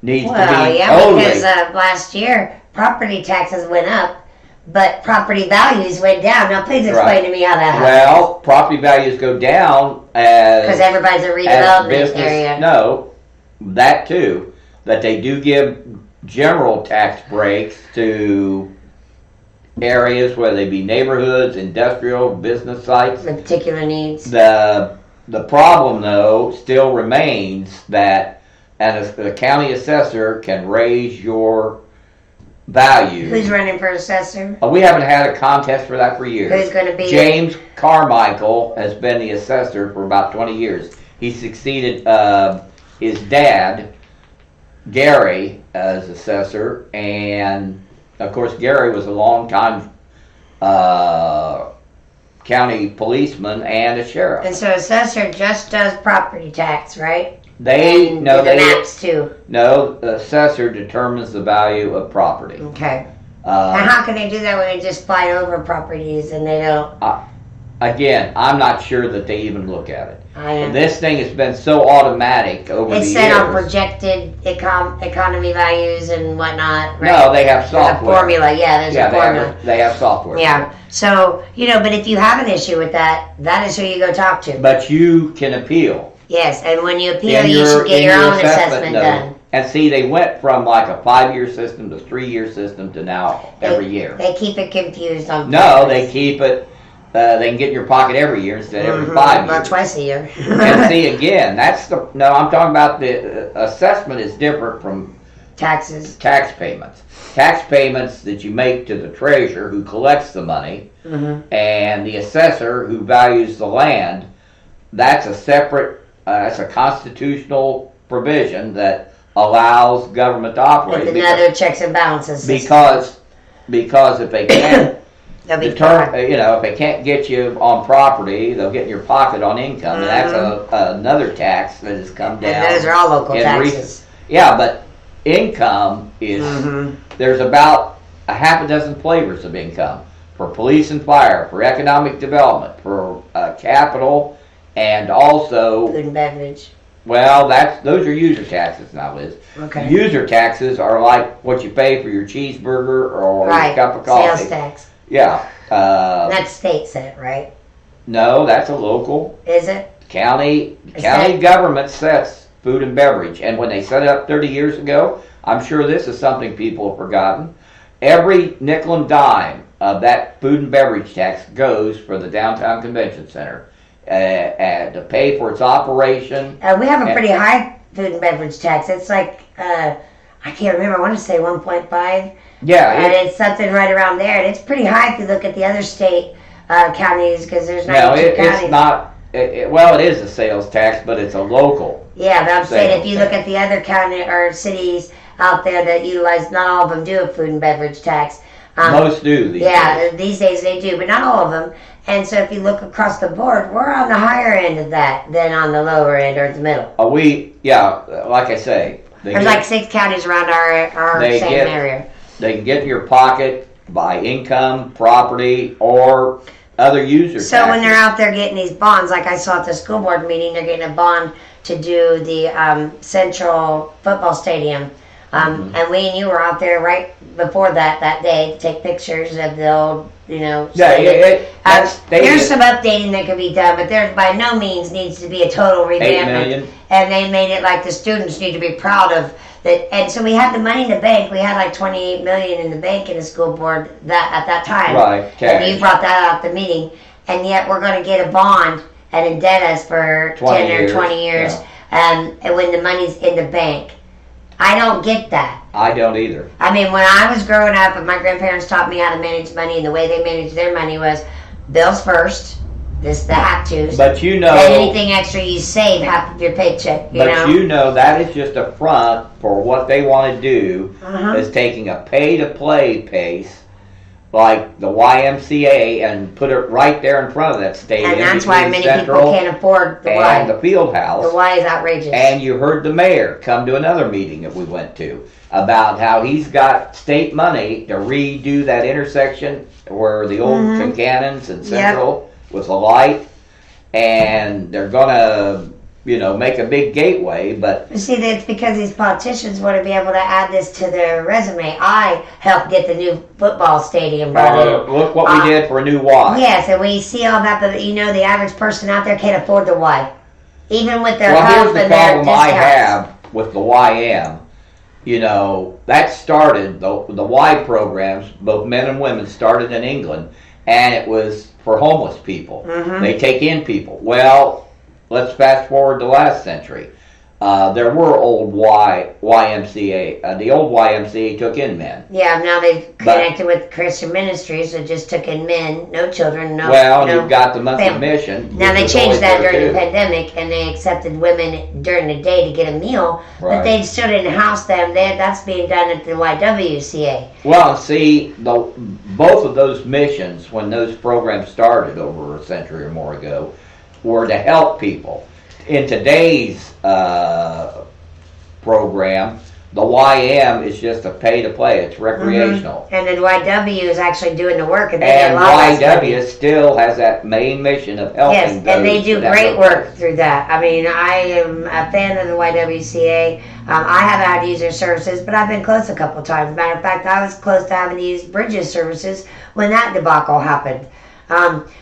needs to be because last year property taxes went up, but property values went down. Now, please explain to me how that happens. Well, property values go down because everybody's a redevelopment area. No, that too. That they do give general tax breaks to areas, whether they be neighborhoods, industrial, business sites. With particular needs. The problem, though, still remains that the county assessor can raise your value. Who's running for assessor? We haven't had a contest for that for years. Who's going to be? James Carmichael has been the assessor for about 20 years. He succeeded his dad, Gary, as assessor, and of course Gary was a long-time county policeman and a sheriff. And so assessor just does property tax, right? The maps too. No, the assessor determines the value of property. Okay. And how can they do that when they just fight over properties and they don't? Again, I'm not sure that they even look at it. I know. This thing has been so automatic over the years. It's set on projected economy values and whatnot, right? No, they have software. There's a formula, there's a formula. They have software. Yeah, so, but if you have an issue with that is who you go talk to. But you can appeal. Yes, and when you appeal, you should get your own assessment done. And see, they went from like a 5-year system to 3-year system to now every year. They keep it confused on No, purpose. They keep it, they can get in your pocket every year instead of every 5 years. Well, twice a year. And see, again, I'm talking about the assessment is different from taxes. Tax payments. Tax payments that you make to the treasurer who collects the money, and the assessor who values the land. That's a separate, it's a constitutional provision that allows government to operate. With another checks and balances system. Because if they can't They'll be if they can't get you on property, they'll get in your pocket on income, and that's another tax that has come down. And those are all local taxes. Yeah, but income is there's about a half a dozen flavors of income for police and fire, for economic development, for capital, and also food and beverage. Well, those are user taxes now, Liz. Okay. User taxes are like what you pay for your cheeseburger or your cup of coffee. Sales tax. Yeah. That's state set, right? No, that's a local. Is it? County government sets food and beverage, and when they set it up 30 years ago, I'm sure this is something people have forgotten. Every nickel and dime of that food and beverage tax goes for the downtown convention center. And to pay for its operation. We have a pretty high food and beverage tax. It's like, I can't remember, I want to say 1.5. Yeah. And it's something right around there. And it's pretty high if you look at the other state counties, because there's 92 counties. It's not, well, it is a sales tax, but it's a local. Yeah, but I'm saying if you look at the other county or cities out there that utilize, not all of them do a food and beverage tax. Most do these days. These days they do, but not all of them. And so if you look across the board, we're on the higher end of that than on the lower end or the middle. Like I say. There's like 6 counties around our same area. They can get in your pocket by income, property, or other user taxes. So when they're out there getting these bonds, like I saw at the school board meeting, they're getting a bond to do the Central football stadium. And we and you were out there right before that day to take pictures of the old, there's some updating that could be done, but there by no means needs to be a total revamp. $8 million. And they made it like the students need to be proud of that. And so we had the money in the bank. We had like $28 million in the bank in the school board at that time. Right. Cash. And you brought that out at the meeting. And yet we're going to get a bond and indebt us for 10 or 20 years. Yeah. And when the money's in the bank. I don't get that. I don't either. I mean, when I was growing up, and my grandparents taught me how to manage money, and the way they managed their money was bills first, the have-tos. But and anything extra you save half of your paycheck. That is just a front for what they want to do is taking a pay-to-play pace like the YMCA and put it right there in front of that stadium. And that's why many people can't afford the Y. And the field house. The Y is outrageous. And you heard the mayor come to another meeting that we went to about how he's got state money to redo that intersection where the old Concannons and Central with a light. And they're going to make a big gateway, but... You see, it's because these politicians want to be able to add this to their resume. I helped get the new football stadium brought in. Look what we did for a new Y. Yes, and we see all that, but the average person out there can't afford the Y. Even with their help and their discounts. Here's the problem I have with the YM. That started, the Y programs, both men and women, started in England, and it was for homeless people. They take in people. Well... Let's fast forward to last century. There were old YMCA. The old YMCA took in men. Yeah, now they've connected with Christian ministries that just took in men, no children, no. You've got the monthly mission. Now they changed that during the pandemic, and they accepted women during the day to get a meal, but they still didn't house them. That's being done at the YWCA. Well, see, both of those missions, when those programs started over a century or more ago, were to help people. In today's program, the YM is just a pay-to-play. It's recreational. And then YW is actually doing the work. And YW still has that main mission of helping Yes, and they do great work through that. I mean, I am a fan of the YWCA. I haven't had to use their services, but I've been close a couple of times. Matter of fact, I was close to having to use Bridges services when that debacle happened.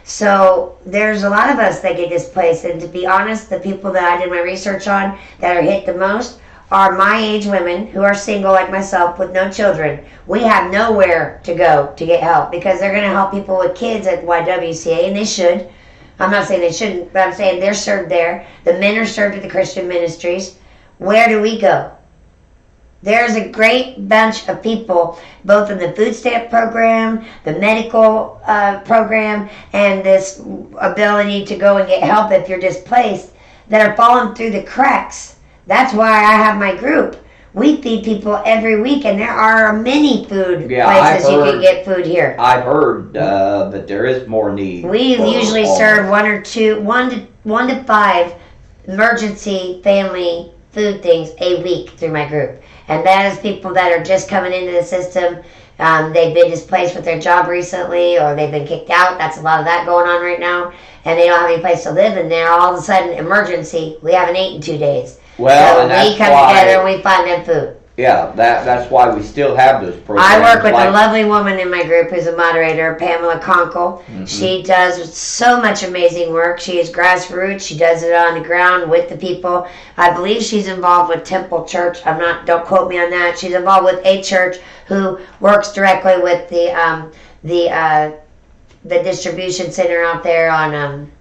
So there's a lot of us that get displaced, and to be honest, the people that I did my research on that are hit the most are my age women who are single like myself with no children. We have nowhere to go to get help because they're going to help people with kids at YWCA, and they should. I'm not saying they shouldn't, but I'm saying they're served there. The men are served at the Christian ministries. Where do we go? There's a great bunch of people, both in the food stamp program, the medical program, and this ability to go and get help if you're displaced, that are falling through the cracks. That's why I have my group. We feed people every week, and there are many food Yeah, places you can get food here. I've heard that there is more need. We usually serve one to five emergency family food things a week through my group, and that is people that are just coming into the system. They've been displaced with their job recently, or they've been kicked out. That's a lot of that going on right now, and they don't have any place to live. And they're all of a sudden emergency. We haven't eaten in 2 days. Well, so and that's we come why, together and we find them food. Yeah, that's why we still have those programs. I work with a lovely woman in my group who's a moderator, Pamela Conkle. Mm-hmm. She does so much amazing work. She is grassroots. She does it on the ground with the people. I believe she's involved with Temple Church. Don't quote me on that. She's involved with a church who works directly with the distribution center out there on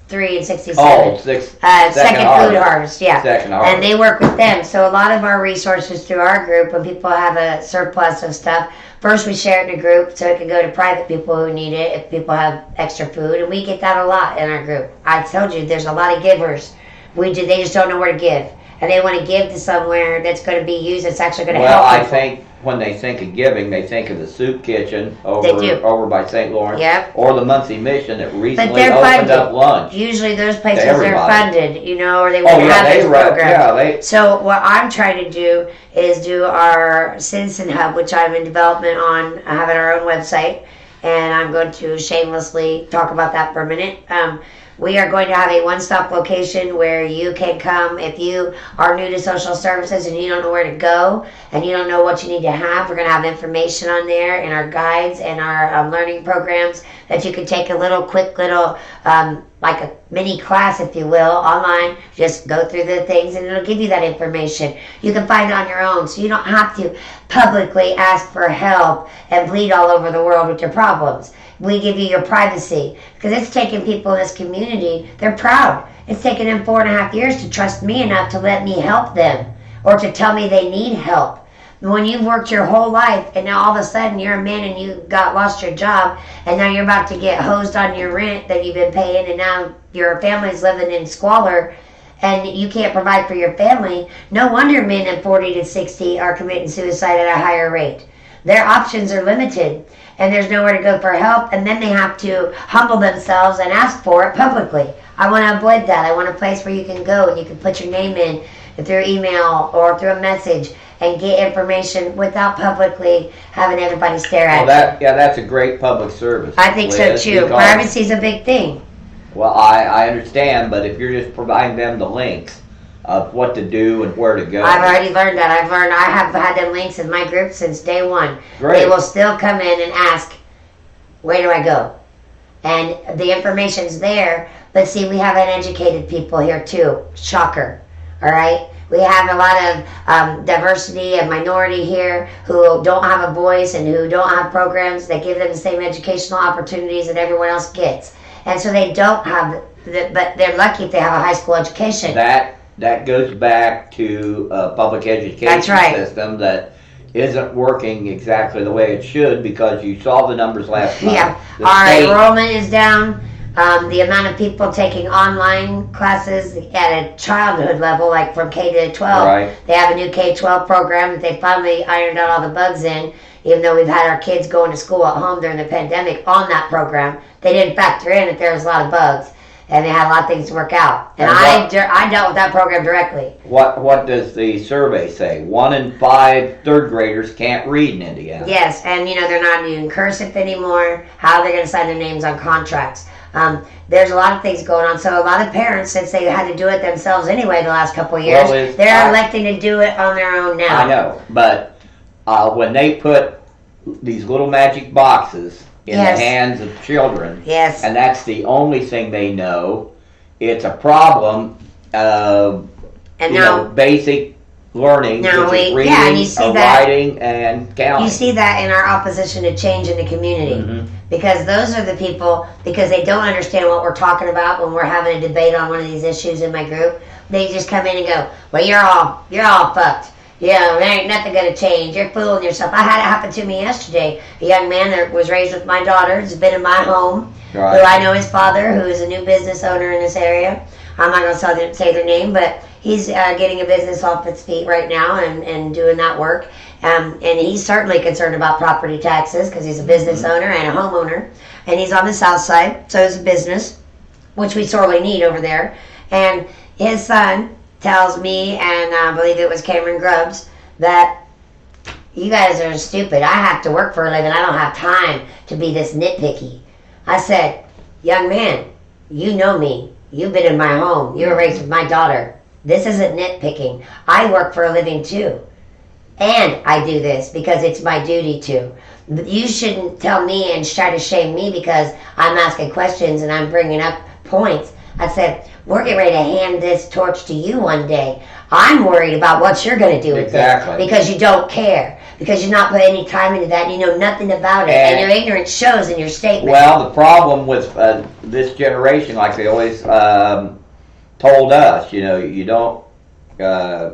3 and 67. Oh, Second Food Harvest, yeah. Second Harvest. And they work with them. So a lot of our resources through our group, when people have a surplus of stuff, first we share it in a group so it can go to private people who need it if people have extra food. And we get that a lot in our group. I told you, there's a lot of givers. They just don't know where to give. And they want to give to somewhere that's going to be used, that's actually going to help people. Well, I think when they think of giving, they think of the soup kitchen over by St. Lawrence, yep. or the Muncie Mission that recently opened funded. up lunch. Usually those places are funded, or they would have these programs. Yeah, So what I'm trying to do is do our Citizen Hub, which I'm in development on, having our own website, and I'm going to shamelessly talk about that for a minute. We are going to have a one-stop location where you can come if you are new to social services and you don't know where to go and you don't know what you need to have. We're going to have information on there in our guides and our learning programs that you can take a quick little like a mini class, if you will, online. Just go through the things and it'll give you that information. You can find it on your own, so you don't have to publicly ask for help and bleed all over the world with your problems. We give you your privacy, because it's taken people in this community, they're proud. It's taken them 4.5 years to trust me enough to let me help them or to tell me they need help. When you've worked your whole life and now all of a sudden you're a man and you lost your job and now you're about to get hosed on your rent that you've been paying, and now your family's living in squalor and you can't provide for your family, no wonder men in 40 to 60 are committing suicide at a higher rate. Their options are limited, and there's nowhere to go for help, and then they have to humble themselves and ask for it publicly. I want to avoid that. I want a place where you can go and you can put your name in through email or through a message and get information without publicly having everybody stare at you. That's a great public service. I think so too. Privacy is a big thing. Well, I understand, but if you're just providing them the links of what to do and where to go. I've already learned that. I have had them links in my group since day one. Great. They will still come in and ask, where do I go? And the information's there, but see, we have uneducated people here too. Shocker. All right? We have a lot of diversity and minority here who don't have a voice and who don't have programs that give them the same educational opportunities that everyone else gets. And so they don't have, but they're lucky if they have a high school education. That goes back to a public education system that isn't working exactly the way it should, because you saw the numbers last month. Yeah, our enrollment is down. The amount of people taking online classes at a childhood level, like from K to 12, right. They have a new K-12 program that they finally ironed out all the bugs in, even though we've had our kids going to school at home during the pandemic on that program. They didn't factor in that there was a lot of bugs. And they had a lot of things to work out. And I dealt with that program directly. What does the survey say? 1 in 5 third graders can't read in Indiana. Yes, and they're not using cursive anymore. How are they going to sign their names on contracts? There's a lot of things going on. So a lot of parents, since they had to do it themselves anyway the last couple of years, they're electing to do it on their own now. I know, but when they put these little magic boxes in the hands of children, and that's the only thing they know, it's a problem of basic learning, which is reading, writing, and counting. You see that in our opposition to change in the community, because those are the people, because they don't understand what we're talking about when we're having a debate on one of these issues in my group. They just come in and go, well, you're all fucked. Yeah, there ain't nothing going to change. You're fooling yourself. I had it happen to me yesterday. A young man that was raised with my daughter, has been in my home, who I know his father, who is a new business owner in this area. I'm not going to say their name, but he's getting a business off its feet right now and doing that work. And he's certainly concerned about property taxes because he's a business owner and a homeowner. And he's on the south side, so it's a business, which we sorely need over there. And his son tells me, and I believe it was Cameron Grubbs, that you guys are stupid. I have to work for a living. I don't have time to be this nitpicky. I said, young man, you know me. You've been in my home. You were raised with my daughter. This isn't nitpicking. I work for a living too. And I do this because it's my duty to. You shouldn't tell me and try to shame me because I'm asking questions and I'm bringing up points. I said, we're getting ready to hand this torch to you one day. I'm worried about what you're going to do with it because you don't care. Because you're not putting any time into that and you know nothing about it. And your ignorance shows in your statement. Well, the problem with this generation, like they always told us, you don't,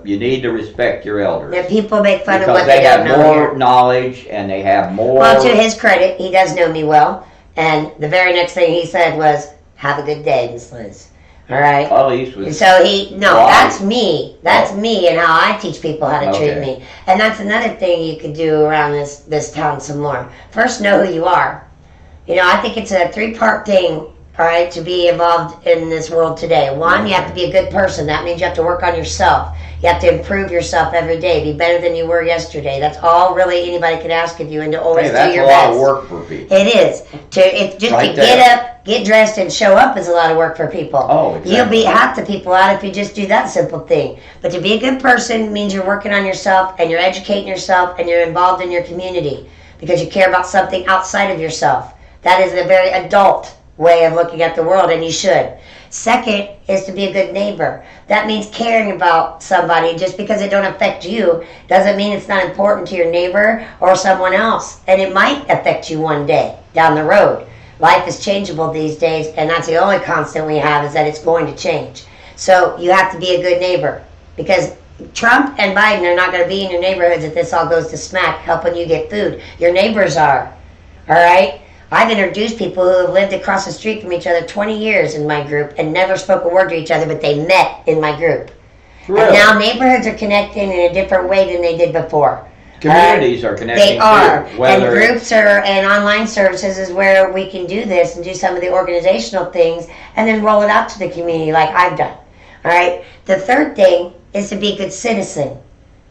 you need to respect your elders. And people make fun of because what they don't know. Because they have more knowledge and they have more. Well, to his credit, he does know me well. And the very next thing he said was, have a good day, Miss Liz. All right. Well, at least was. So that's me. That's me and how I teach people how to treat me. And that's another thing you could do around this town some more. First, know who you are. I think it's a 3-part thing, all right, to be involved in this world today. One, you have to be a good person. That means you have to work on yourself. You have to improve yourself every day. Be better than you were yesterday. That's all really anybody can ask of you, and to always do your best. That's a lot of work for people. It is. To get up, get dressed, and show up is a lot of work for people. Oh, exactly. You'll beat half the people out if you just do that simple thing. But to be a good person means you're working on yourself, and you're educating yourself, and you're involved in your community because you care about something outside of yourself. That is a very adult way of looking at the world, and you should. Second is to be a good neighbor. That means caring about somebody. Just because it don't affect you doesn't mean it's not important to your neighbor or someone else. And it might affect you one day down the road. Life is changeable these days, and that's the only constant we have is that it's going to change. So you have to be a good neighbor because Trump and Biden are not going to be in your neighborhoods if this all goes to smack helping you get food. Your neighbors are. All right? I've introduced people who have lived across the street from each other 20 years in my group and never spoke a word to each other, but they met in my group. Really? And now neighborhoods are connecting in a different way than they did before. Communities are connecting. They are. And groups and online services is where we can do this and do some of the organizational things and then roll it out to the community like I've done. All right? The third thing is to be a good citizen.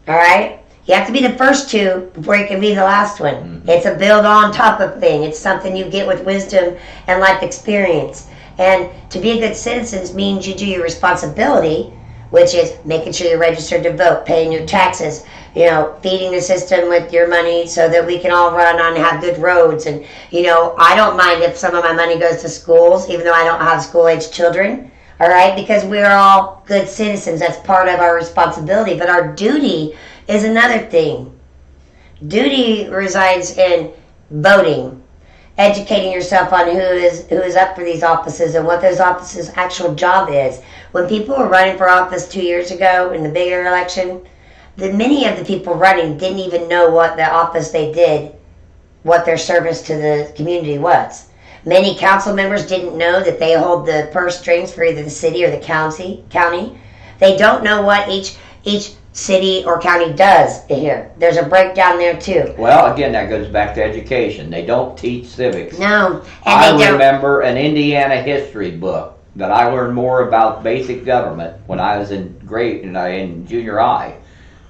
All right? You have to be the first two before you can be the last one. Mm-hmm. It's a build on top of thing. It's something you get with wisdom and life experience. And to be a good citizen means you do your responsibility, which is making sure you're registered to vote, paying your taxes, feeding the system with your money so that we can all run on and have good roads. And, I don't mind if some of my money goes to schools, even though I don't have school-age children. All right? Because we're all good citizens. That's part of our responsibility. But our duty is another thing. Duty resides in voting, educating yourself on who is up for these offices and what those offices' actual job is. When people were running for office 2 years ago in the bigger election, many of the people running didn't even know what the office they did, what their service to the community was. Many council members didn't know that they hold the purse strings for either the city or the county. They don't know what each city or county does here. There's a breakdown there too. Well, again, that goes back to education. They don't teach civics. No, and I remember an Indiana history book that I learned more about basic government when I was in junior high,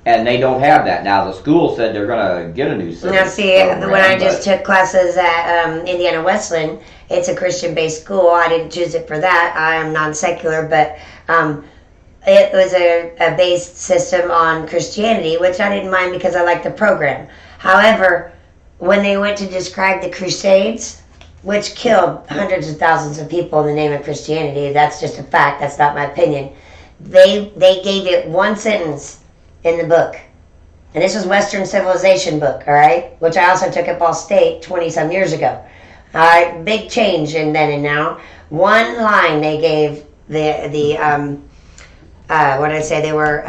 and they don't have that now. The school said they're going to get a new civics Now, see, program, when I just took classes at Indiana Wesleyan, it's a Christian-based school. I didn't choose it for that. I am non-secular, but it was a based system on Christianity, which I didn't mind because I liked the program. However, when they went to describe the Crusades, which killed hundreds of thousands of people in the name of Christianity, that's just a fact, that's not my opinion, they gave it one sentence in the book. And this was Western Civilization book, all right, which I also took at Ball State 20-some years ago. All right, big change in then and now. One line they gave what did I say? They were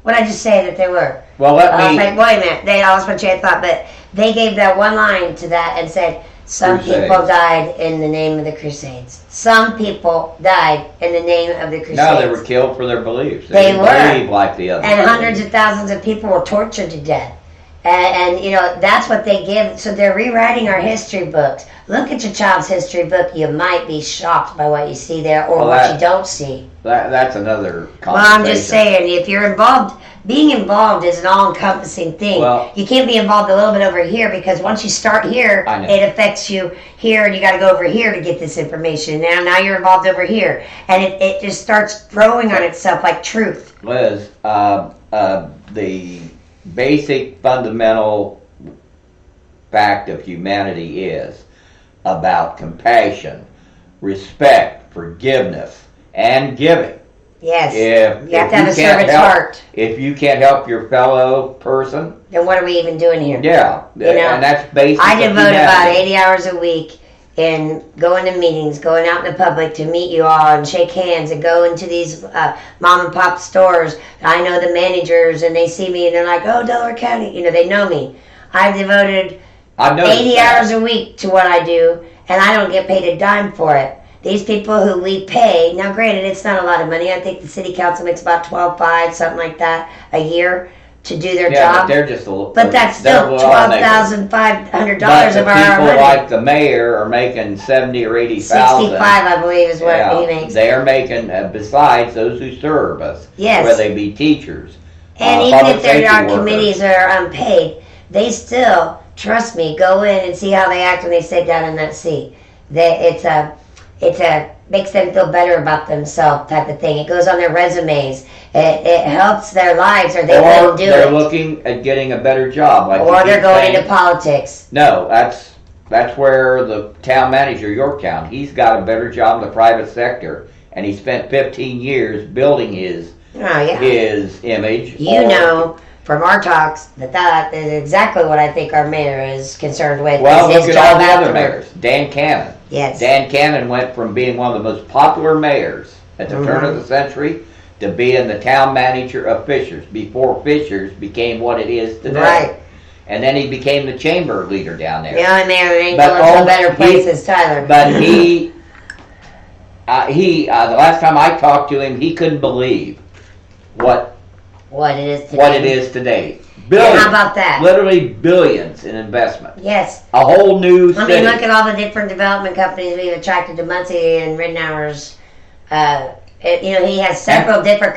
what did I just say that they were? Well, let me. Wait a minute. I lost my train of thought, but they gave that one line to that and said, Some Crusades. people died in the name of the Crusades. Some people died in the name of the Crusades. No, they were killed for their beliefs. They didn't were. believe like the others. And hundreds of thousands of people were tortured to death. And you know, that's what they give. So they're rewriting our history books. Look at your child's history book. You might be shocked by what you see there or what you don't see. That's another conversation. Well, I'm just saying, if you're involved, being involved is an all-encompassing thing. Well, you can't be involved a little bit over here because once you start here, it affects you here, and you got to go over here to get this information. Now you're involved over here, and it just starts growing on itself like truth. Liz, the basic fundamental fact of humanity is about compassion, respect, forgiveness, and giving. Yes. You have to have a servant's heart. If you can't help your fellow person, then what are we even doing here? Yeah, and that's basic. I devote about 80 hours a week in going to meetings, going out in the public to meet you all and shake hands and go into these mom and pop stores. I know the managers and they see me and they're like, oh, Delaware County, you know, they know me. I've devoted 80 hours a week to what I do, and I don't get paid a dime for it. These people who we pay, now granted, it's not a lot of money. I think the city council makes about $12,500, something like that, a year to do their job. But they're just a little. But that's still $12,500 of our money. People like the mayor are making $70,000 or $80,000. 65, I believe, is what he makes. They are making, besides those who serve us, whether they be teachers. And even if our committees are unpaid, they still, trust me, go in and see how they act when they sit down in that seat. It makes them feel better about themselves type of thing. It goes on their resumes. It helps their lives, or they wouldn't do it. Or they're looking at getting a better job. Or they're going into politics. No, that's where the town manager, Yorktown, he's got a better job in the private sector, and he spent 15 years building his image. You know, from our talks, that is exactly what I think our mayor is concerned with. Well, look at all the other mayors. Dan Cannon. Yes. Dan Cannon went from being one of the most popular mayors at the turn of the century to being the town manager of Fishers before Fishers became what it is today. Right. And then he became the chamber leader down there. The only mayor that ain't going to a better place is Tyler. But the last time I talked to him, he couldn't believe what it is today. Billions. Yeah, how about that? Literally billions in investment. Yes. A whole new city. I mean, look at all the different development companies we've attracted to Muncie and Ridenour's. He has several different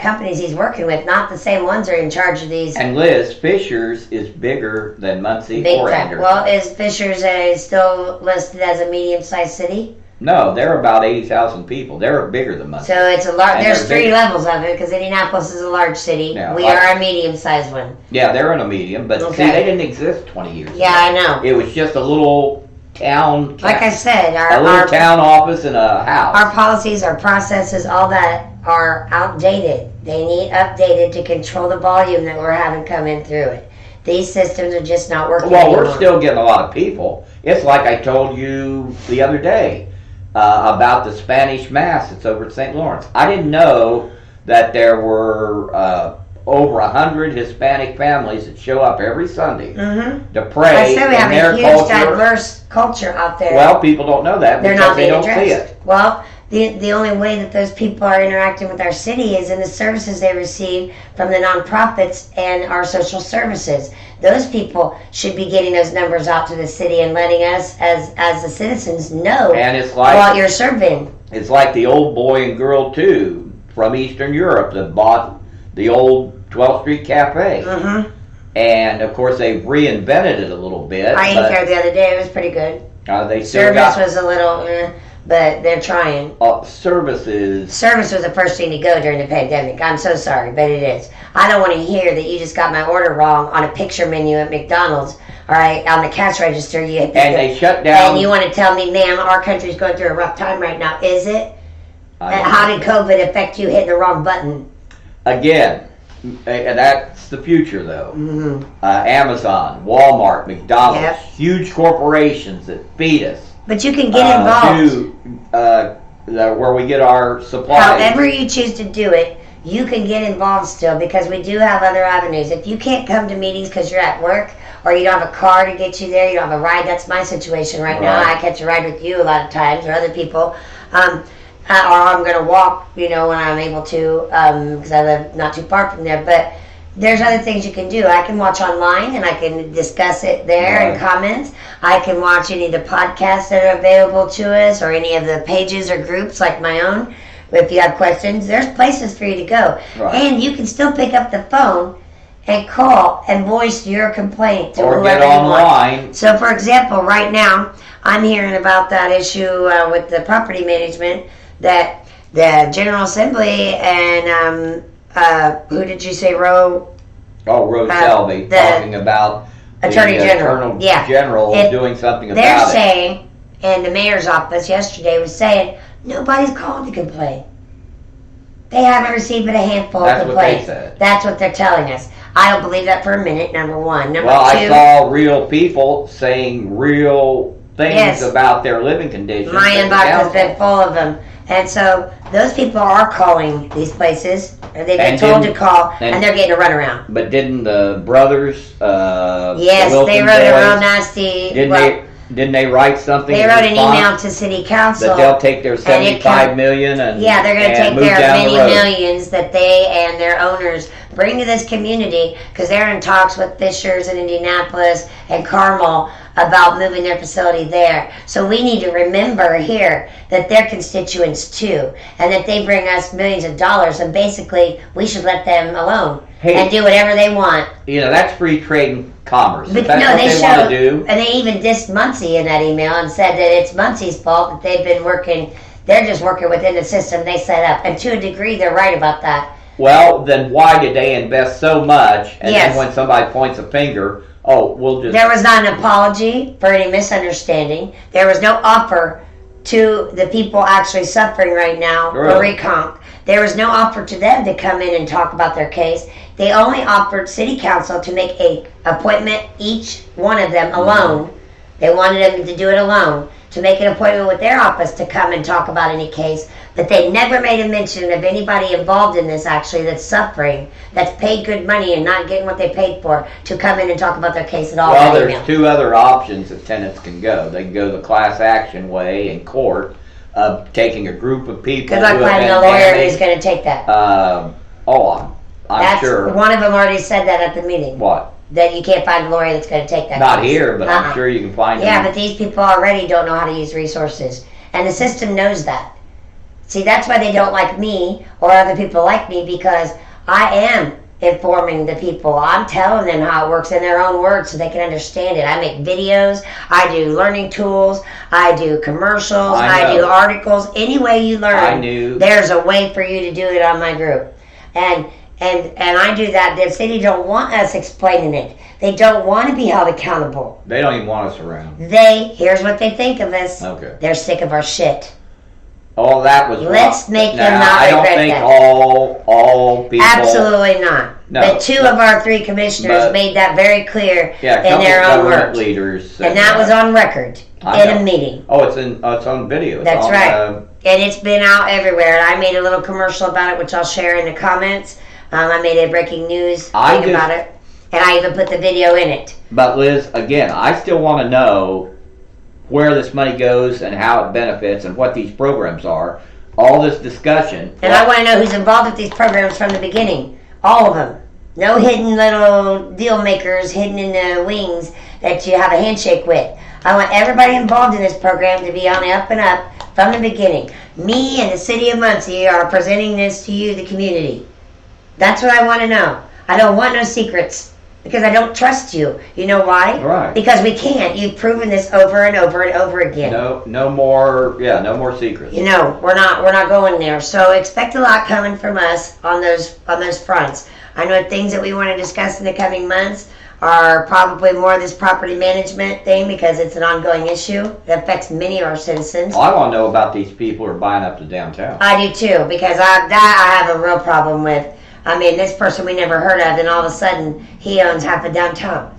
companies he's working with. Not the same ones are in charge of these. And Liz, Fishers is bigger than Muncie or Anderson. Well, is Fishers still listed as a medium-sized city? No, they're about 80,000 people. They're bigger than Muncie. So it's a large. There's three levels of it because Indianapolis is a large city. Yeah, we are a medium-sized one. Yeah, they're in a medium, but see, they didn't exist 20 years ago. Yeah, I know. It was just a little town. Like I said, our town office and a house. Our policies, our processes, all that are outdated. They need updated to control the volume that we're having coming through it. These systems are just not working anymore. We're still getting a lot of people. It's like I told you the other day. About the Spanish Mass that's over at St. Lawrence. I didn't know that there were over 100 Hispanic families that show up every Sunday to pray. I said we have a huge, diverse culture out there. Well, people don't know that because they don't see it. Well, the only way that those people are interacting with our city is in the services they receive from the nonprofits and our social services. Those people should be getting those numbers out to the city and letting us, as the citizens, know what you're serving. It's like the old boy and girl, too, from Eastern Europe that bought the old 12th Street Cafe. Mm-hmm. And, of course, they've reinvented it a little bit. I ate there the other day. It was pretty good. Service was a little... but they're trying. Service was the first thing to go during the pandemic. I'm so sorry, but it is. I don't want to hear that you just got my order wrong on a picture menu at McDonald's. All right, on the cash register, you hit they shut down. And you want to tell me, ma'am, our country's going through a rough time right now. Is it? How did COVID affect you hitting the wrong button? Again, that's the future, though. Mm-hmm. Amazon, Walmart, McDonald's, huge corporations that feed us. But you can get involved. Where we get our supplies. However you choose to do it, you can get involved still because we do have other avenues. If you can't come to meetings because you're at work or you don't have a car to get you there, you don't have a ride. That's my situation right now. I catch a ride with you a lot of times, or other people. Or I'm going to walk, when I'm able to, because I live not too far from there. But there's other things you can do. I can watch online, and I can discuss it there in comments. I can watch any of the podcasts that are available to us, or any of the pages or groups like my own. If you have questions, there's places for you to go. And you can still pick up the phone and call and voice your complaint to or whoever get you online. want. So, for example, right now, I'm hearing about that issue with the property management, that the General Assembly and who did you say, Roe? Roe Selby, talking about Attorney General. General doing something about it. They're saying, and the mayor's office yesterday was saying, nobody's called to complain. They haven't received but a handful of complaints. That's what they said. That's what they're telling us. I don't believe that for a minute, number one. Number two, I saw real people saying real things about their living conditions. My inbox has been full of them. And so those people are calling these places, or they've been told to call, and they're getting a runaround. But didn't the brothers, yes, the they wrote a real nasty... Didn't they write something? They wrote an email to City Council that they'll take their $75 million and they're going to take their many millions that they and their owners bring to this community, because they're in talks with Fishers and Indianapolis and Carmel about moving their facility there. So we need to remember here that they're constituents too, and that they bring us millions of dollars, and basically we should let them alone and do whatever they want. That's free trade and commerce. But that's what they want to do. And they even dissed Muncie in that email and said that it's Muncie's fault that they've been working. They're just working within the system they set up, and to a degree they're right about that. Well, then why did they invest so much, and then when somebody points a finger, we'll just... There was not an apology for any misunderstanding. There was no offer to the people actually suffering right now for recomp. There was no offer to them to come in and talk about their case. They only offered City Council to make an appointment, each one of them alone. They wanted them to do it alone, to make an appointment with their office to come and talk about any case. But they never made a mention of anybody involved in this actually that's suffering, that's paid good money and not getting what they paid for, to come in and talk about their case at all. Well, there's two other options that tenants can go. They can go the class action way in court of taking a group of people. Good luck finding a lawyer who's going to take that. I'm sure. One of them already said that at the meeting. What? That you can't find a lawyer that's going to take that Not case. Here, but I'm sure you can find them. Yeah, but these people already don't know how to use resources. And the system knows that. See, that's why they don't like me or other people like me, because I am informing the people. I'm telling them how it works in their own words so they can understand it. I make videos. I do learning tools. I do commercials. I do articles. Any way you learn, there's a way for you to do it on my group. And I do that. The city don't want us explaining it. They don't want to be held accountable. They don't even want us around. Here's what they think of us. Okay. They're sick of our shit. Oh, that was Let's make them not I don't regret think that. all people... Absolutely not. No, but two of our three commissioners made that very clear in their own words. Leaders and that was on record in a meeting. It's on video. That's right. And it's been out everywhere. And I made a little commercial about it, which I'll share in the comments. I made a breaking news thing about it. And I even put the video in it. But Liz, again, I still want to know where this money goes and how it benefits and what these programs are. All this discussion. And I want to know who's involved with these programs from the beginning. All of them. No hidden little deal makers hidden in the wings that you have a handshake with. I want everybody involved in this program to be on the up and up from the beginning. Me and the city of Muncie are presenting this to you, the community. That's what I want to know. I don't want no secrets. Because I don't trust you. You know why? Right. Because we can't. You've proven this over and over and over again. No more secrets. We're not going there. So expect a lot coming from us on those fronts. I know things that we want to discuss in the coming months are probably more this property management thing, because it's an ongoing issue that affects many of our citizens. Well, I want to know about these people who are buying up the downtown. I do too, because I have a real problem with. I mean, this person we never heard of, and all of a sudden, he owns half of downtown.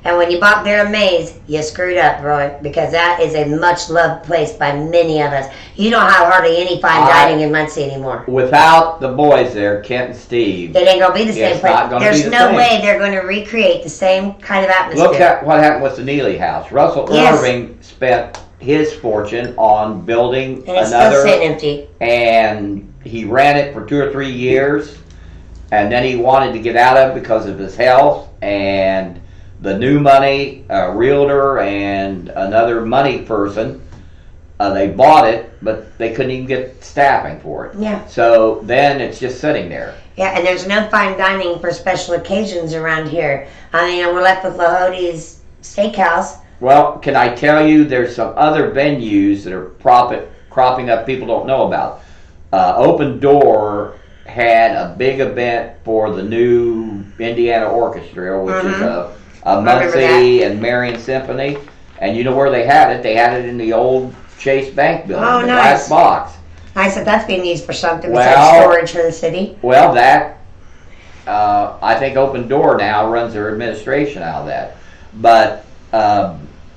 And when you bought their Maze, you screwed up, Roy, because that is a much loved place by many of us. You don't have hardly any fine dining in Muncie anymore. Without the boys there, Kent and Steve, it ain't gonna be the same it's place. not gonna There's be the no same. way they're gonna recreate the same kind of atmosphere. Look at what happened with the Neely House. Russell Irving spent his fortune on building and it's still sitting empty. And he ran it for 2 or 3 years, and then he wanted to get out of it because of his health, and the new money, a realtor and another money person, they bought it, but they couldn't even get staffing for it. Yeah. So then it's just sitting there. Yeah, and there's no fine dining for special occasions around here. I mean, we're left with Lahody's Steakhouse. Well, can I tell you, there's some other venues that are cropping up people don't know about. Open Door had a big event for the new Indiana Orchestra, which is a Muncie and Marion Symphony. And you know where they had it? They had it in the old Chase Bank building, the glass box. I said that's being used for something besides storage for the city. Well, I think Open Door now runs their administration out of that. But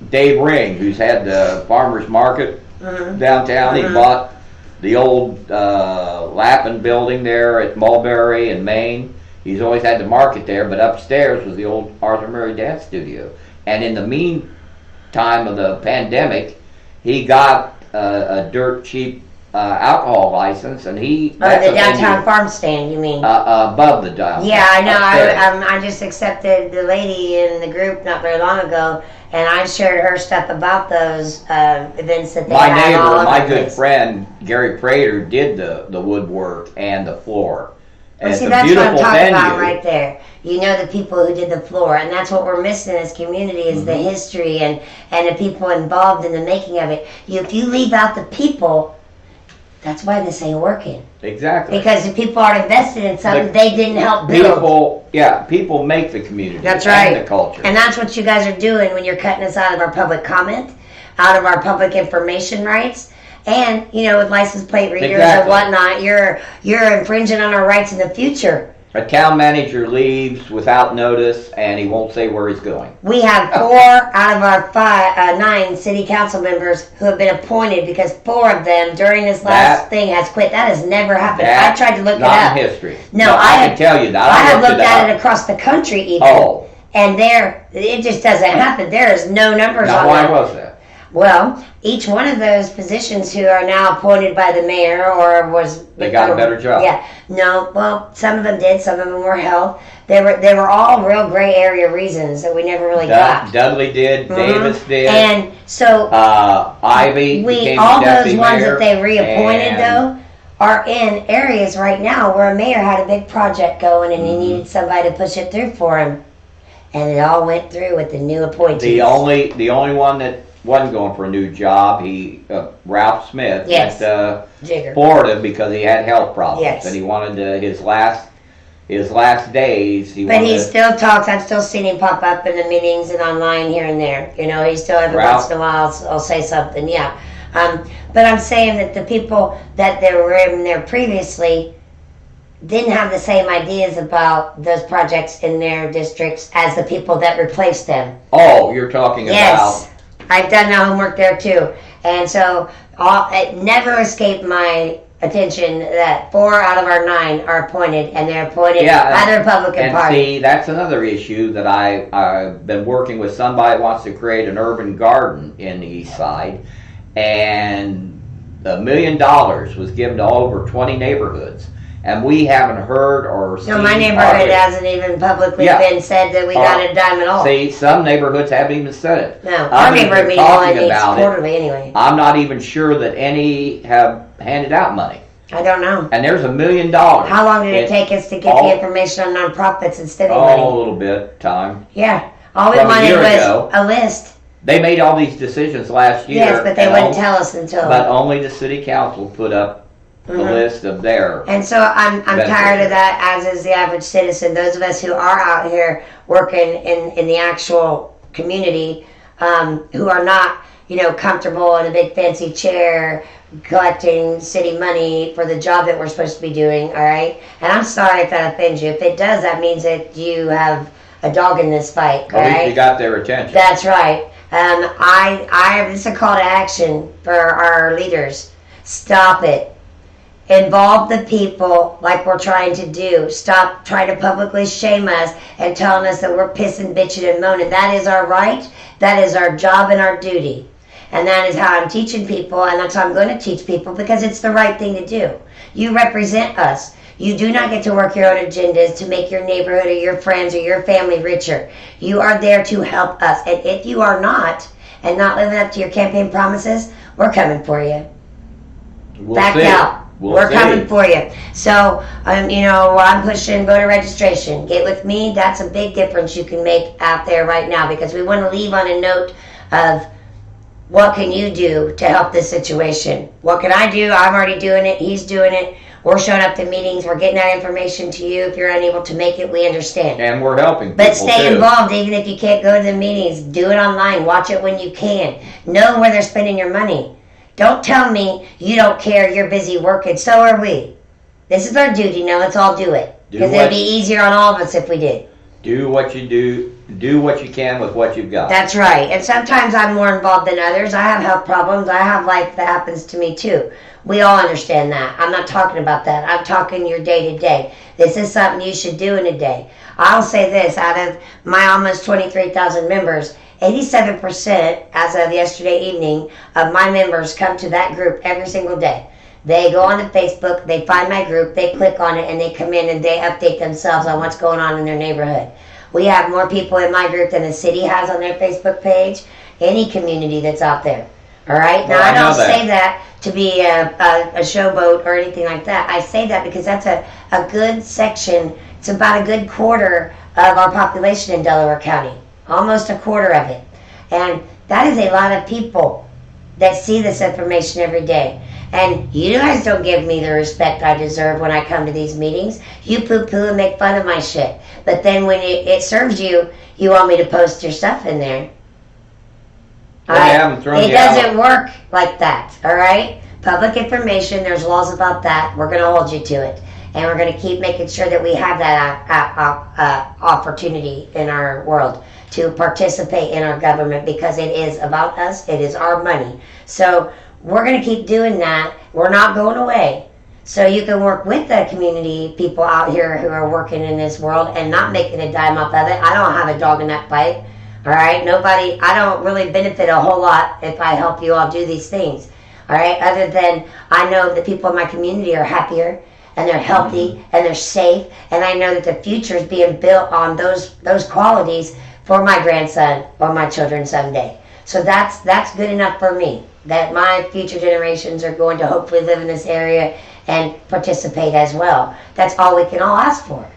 Dave Ring, who's had the farmers market downtown, he bought the old Lappin building there at Mulberry in Maine. He's always had the market there, but upstairs was the old Arthur Murray Dance Studio. And in the meantime of the pandemic, he got a dirt cheap alcohol license, and the downtown farm stand, you mean? Above the downtown. Yeah, I know. I just accepted the lady in the group not very long ago, and I shared her stuff about those events that they had. My neighbor, my good friend Gary Prater, did the woodwork and the floor. Well, see, that's what I'm talking about right there. You know, the people who did the floor, and that's what we're missing as community is the history and the people involved in the making of it. If you leave out the people, that's why this ain't working. Exactly. Because if people aren't invested in something, they didn't help build. People make the community. That's right. And the culture. And that's what you guys are doing when you're cutting us out of our public comment, out of our public information rights. And, with license plate readers and whatnot, you're infringing on our rights in the future. A town manager leaves without notice, and he won't say where he's going. We have 4 out of our 9 city council members who have been appointed because 4 of them during this last thing has quit. That has never happened. I tried to look it up. Not in history. No, I can tell you that. I have looked at it across the country even. Oh. And it just doesn't happen. There is no numbers on that. Why was that? Well, each one of those positions who are now appointed by the mayor they got a better job. Yeah. No, well, some of them did. Some of them were held. They were all real gray area reasons that we never really got. Dudley did. Davis did. And so Ivy became all the those deputy ones mayor, that they reappointed though are in areas right now where a mayor had a big project going and he needed somebody to push it through for him, and it all went through with the new appointees. The only one that wasn't going for a new job, Ralph Smith went to Florida because he had health problems, and he wanted his last days. He still talks. I've still seen him pop up in the meetings and online here and there. He still every once in a while will say something. Yeah, but I'm saying that the people that they were in there previously didn't have the same ideas about those projects in their districts as the people that replaced them. Oh, you're talking about. I've done my homework there too, and so it never escaped my attention that 4 out of our 9 are appointed, and they're appointed by the Republican Party. See, that's another issue that I've been working with. Somebody that wants to create an urban garden in the East Side, and $1 million was given to over 20 neighborhoods. And we haven't heard or seen. No, my neighborhood hasn't even publicly been said that we got a dime at all. See, some neighborhoods haven't even said it. No, our neighborhood meeting only meets quarterly anyway. I'm not even sure that any have handed out money. I don't know. And there's $1 million. How long did it take us to get the information on nonprofits and study money? A little bit time. Yeah, all we wanted was a list. They made all these decisions last year. Yes, but they wouldn't tell us until. But only the city council put up the list of their. And so I'm tired of that, as is the average citizen. Those of us who are out here working in the actual community, who are not comfortable in a big fancy chair collecting city money for the job that we're supposed to be doing. All right, and I'm sorry if that offends you. If it does, that means that you have a dog in this fight. At least Right? you got their attention. That's right. This is a call to action for our leaders. Stop it. Involve the people like we're trying to do. Stop trying to publicly shame us and telling us that we're pissing, bitching, and moaning. That is our right. That is our job and our duty. And that is how I'm teaching people, and that's how I'm going to teach people, because it's the right thing to do. You represent us. You do not get to work your own agendas to make your neighborhood or your friends or your family richer. You are there to help us. And if you are not, and not living up to your campaign promises, we're coming for you. Back out. We're coming for you. So, I'm pushing voter registration. Get with me. That's a big difference you can make out there right now, because we want to leave on a note of what can you do to help this situation. What can I do? I'm already doing it. He's doing it. We're showing up to meetings. We're getting that information to you. If you're unable to make it, we understand. And we're helping people, but stay too. involved, even if you can't go to the meetings. Do it online. Watch it when you can. Know where they're spending your money. Don't tell me you don't care, you're busy working. So are we. This is our duty. Now let's all do it. Because it'd be easier on all of us if we did. Do what you do. Do what you can with what you've got. That's right. And sometimes I'm more involved than others. I have health problems. I have life that happens to me too. We all understand that. I'm not talking about that. I'm talking your day to day. This is something you should do in a day. I'll say this. Out of my almost 23,000 members, 87% as of yesterday evening of my members come to that group every single day. They go on to Facebook, they find my group, they click on it, and they come in and they update themselves on what's going on in their neighborhood. We have more people in my group than the city has on their Facebook page, any community that's out there. All right? Now, I don't say that to be a showboat or anything like that. I say that because that's a good section. It's about a good quarter of our population in Delaware County. Almost a quarter of it. And that is a lot of people that see this information every day. And you guys don't give me the respect I deserve when I come to these meetings. You poo-poo and make fun of my shit. But then when it serves you, you want me to post your stuff in there. It doesn't work like that, all right? Public information, there's laws about that. We're going to hold you to it. And we're going to keep making sure that we have that opportunity in our world to participate in our government, because it is about us. It is our money. So we're going to keep doing that. We're not going away. So you can work with the community people out here who are working in this world and not making a dime off of it. I don't have a dog in that fight. All right? I don't really benefit a whole lot if I help you all do these things. All right? Other than I know the people in my community are happier, and they're healthy, and they're safe, and I know that the future is being built on those qualities for my grandson or my children someday. So that's good enough for me, that my future generations are going to hopefully live in this area and participate as well. That's all we can all ask for.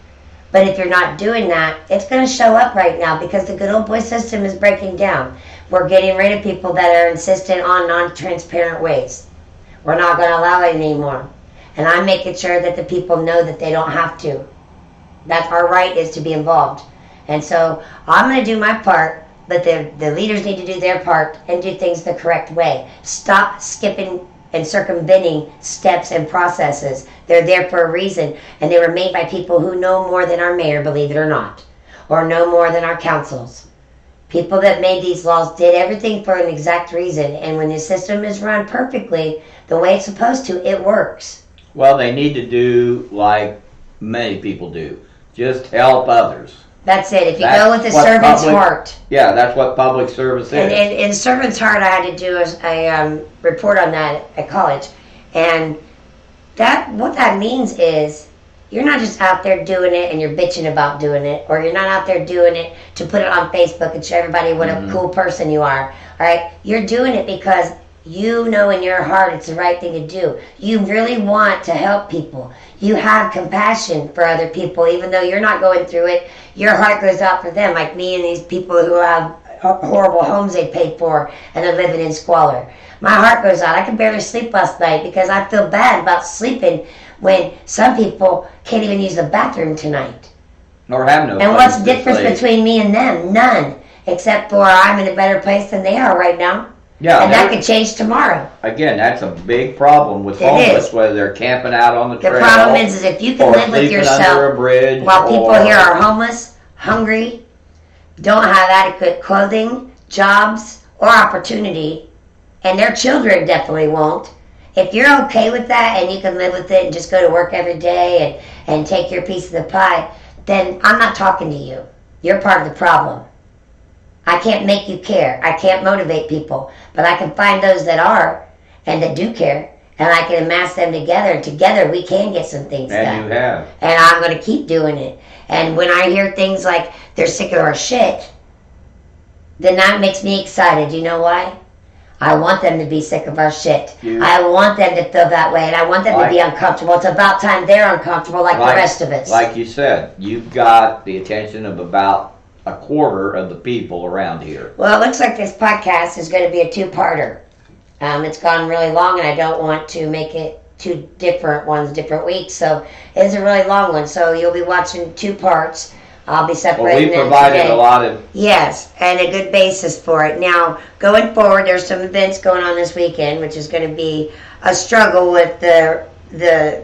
But if you're not doing that, it's going to show up right now, because the good old boy system is breaking down. We're getting rid of people that are insistent on non-transparent ways. We're not going to allow it anymore. And I'm making sure that the people know that they don't have to. That our right is to be involved. And so I'm going to do my part, but the leaders need to do their part and do things the correct way. Stop skipping and circumventing steps and processes. They're there for a reason, and they were made by people who know more than our mayor, believe it or not, or know more than our councils. People that made these laws did everything for an exact reason, and when the system is run perfectly, the way it's supposed to, it works. Well, they need to do like many people do. Just help others. That's it. If you go with the servant's heart. Yeah, that's what public service is. And in servant's heart, I had to do a report on that at college. And what that means is you're not just out there doing it and you're bitching about doing it, or you're not out there doing it to put it on Facebook and show everybody what a cool person you are. All right? You're doing it because you know in your heart it's the right thing to do. You really want to help people. You have compassion for other people, even though you're not going through it. Your heart goes out for them, like me and these people who have horrible homes they paid for and they're living in squalor. My heart goes out. I could barely sleep last night because I feel bad about sleeping when some people can't even use the bathroom tonight. Nor have no. And what's the difference between me and them? None. Except for I'm in a better place than they are right now. Yeah, and that could change tomorrow. Again, that's a big problem with homeless, whether they're camping out on the trail. The problem is if you can live with yourself under a bridge, while people here are homeless, hungry, don't have adequate clothing, jobs, or opportunity, and their children definitely won't. If you're okay with that and you can live with it and just go to work every day and take your piece of the pie, then I'm not talking to you. You're part of the problem. I can't make you care. I can't motivate people. But I can find those that are and that do care. And I can amass them together. And together we can get some things done. And you have. And I'm going to keep doing it. And when I hear things like they're sick of our shit, then that makes me excited. You know why? I want them to be sick of our shit. I want them to feel that way, and I want them to be uncomfortable. It's about time they're uncomfortable like the rest of us. Like you said, you've got the attention of about a quarter of the people around here. Well, it looks like this podcast is going to be a two-parter. It's gone really long, and I don't want to make it two different ones, different weeks. So it's a really long one. So you'll be watching 2 parts. I'll be separating them. Well, we provided a lot of... Yes, and a good basis for it. Now, going forward, there's some events going on this weekend, which is going to be a struggle with the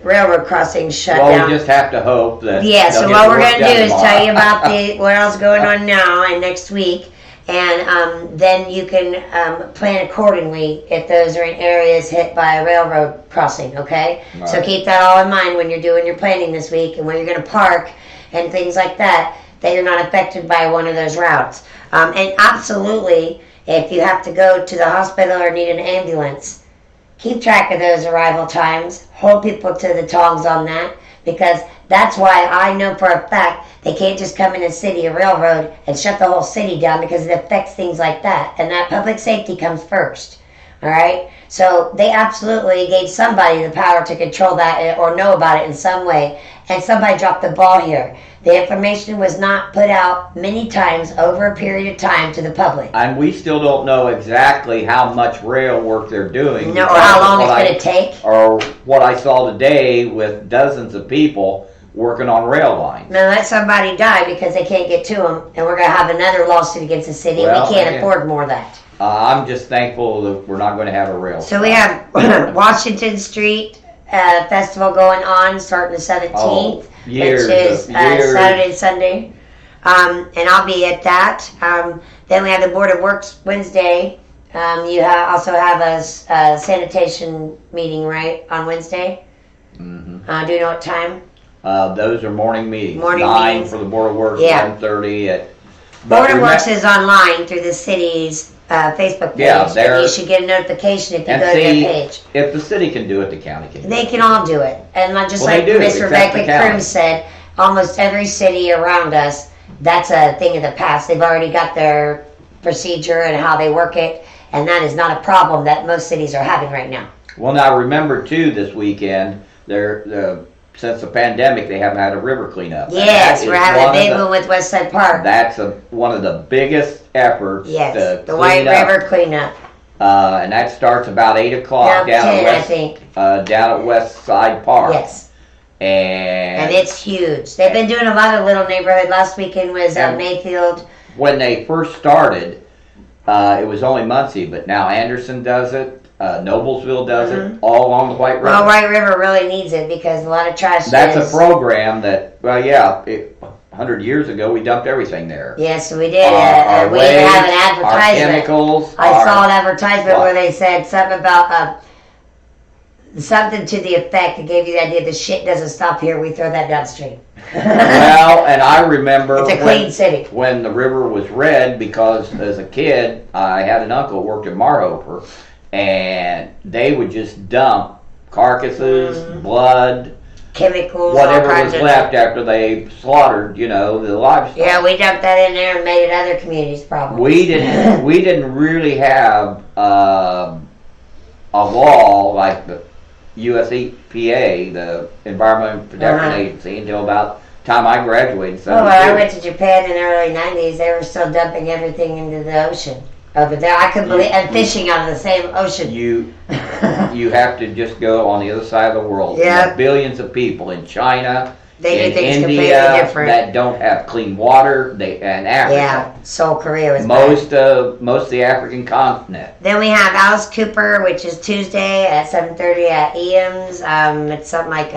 railroad crossing shutdown. Well, we just have to hope that... Yeah, so what we're going to do is tell you about what else is going on now and next week, and then you can plan accordingly if those are in areas hit by a railroad crossing, okay? Right. So keep that all in mind when you're doing your planning this week and where you're going to park and things like that you're not affected by one of those routes. And absolutely, if you have to go to the hospital or need an ambulance, keep track of those arrival times. Hold people to the tongs on that, because that's why I know for a fact they can't just come in a city, a railroad, and shut the whole city down, because it affects things like that. And that public safety comes first. All right? So they absolutely gave somebody the power to control that or know about it in some way. And somebody dropped the ball here. The information was not put out many times over a period of time to the public. And we still don't know exactly how much rail work they're doing. No, or how long it's going to take. Or what I saw today with dozens of people working on rail lines. Now let somebody die because they can't get to them, and we're going to have another lawsuit against the city. Well, we can't afford more of that. I'm just thankful that we're not going to have a rail. So we have Washington Street Festival going on starting the 17th, which is Saturday and Sunday. And I'll be at that. Then we have the Board of Works Wednesday. You also have a sanitation meeting, right, on Wednesday? Mm-hmm. Do you know what time? Those are morning meetings. 9 meetings for the Board of Works, yeah. 10:30 at... Board of Works is online through the city's Facebook page. Yeah, you should get a notification if you go to their page. If the city can do it, the county can do it. They can all do it. And just like Miss Rebecca Crooms said, almost every city around us, that's a thing of the past. They've already got their procedure and how they work it, and that is not a problem that most cities are having right now. Well, now remember, too, this weekend, since the pandemic, they haven't had a river cleanup. Yes, we're having a big one with Westside Park. That's one of the biggest efforts. Yes, the White River cleanup. And that starts about 8 o'clock down at Westside Park. Yes. And it's huge. They've been doing a lot of little neighborhood. Last weekend was Mayfield. When they first started, it was only Muncie, but now Anderson does it. Noblesville does it, all along the White River. Well, White River really needs it because a lot of trash. That's a program that, 100 years ago, we dumped everything there. Yes, we did. We have an advertisement. Our chemicals. I saw an advertisement where they said something about something to the effect that gave you the idea the shit doesn't stop here. We throw that downstream. Well, and I remember it's a clean city. When the river was red, because as a kid, I had an uncle who worked in Marhoefer. And they would just dump carcasses, blood, chemicals, whatever was left after they slaughtered, the livestock. Yeah, we dumped that in there and made it other communities' problems. We didn't really have a law like the US EPA, the Environmental Protection Agency, until about the time I graduated. Well, when I went to Japan in the early 90s, they were still dumping everything into the ocean. Over there, I couldn't believe, and fishing out of the same ocean. You have to just go on the other side of the world. Yeah. There are billions of people in China, in India that don't have clean water. And Africa. Yeah, Seoul, Korea was most of the African continent. Then we have Alice Cooper, which is Tuesday at 7:30 at Eames. It's something like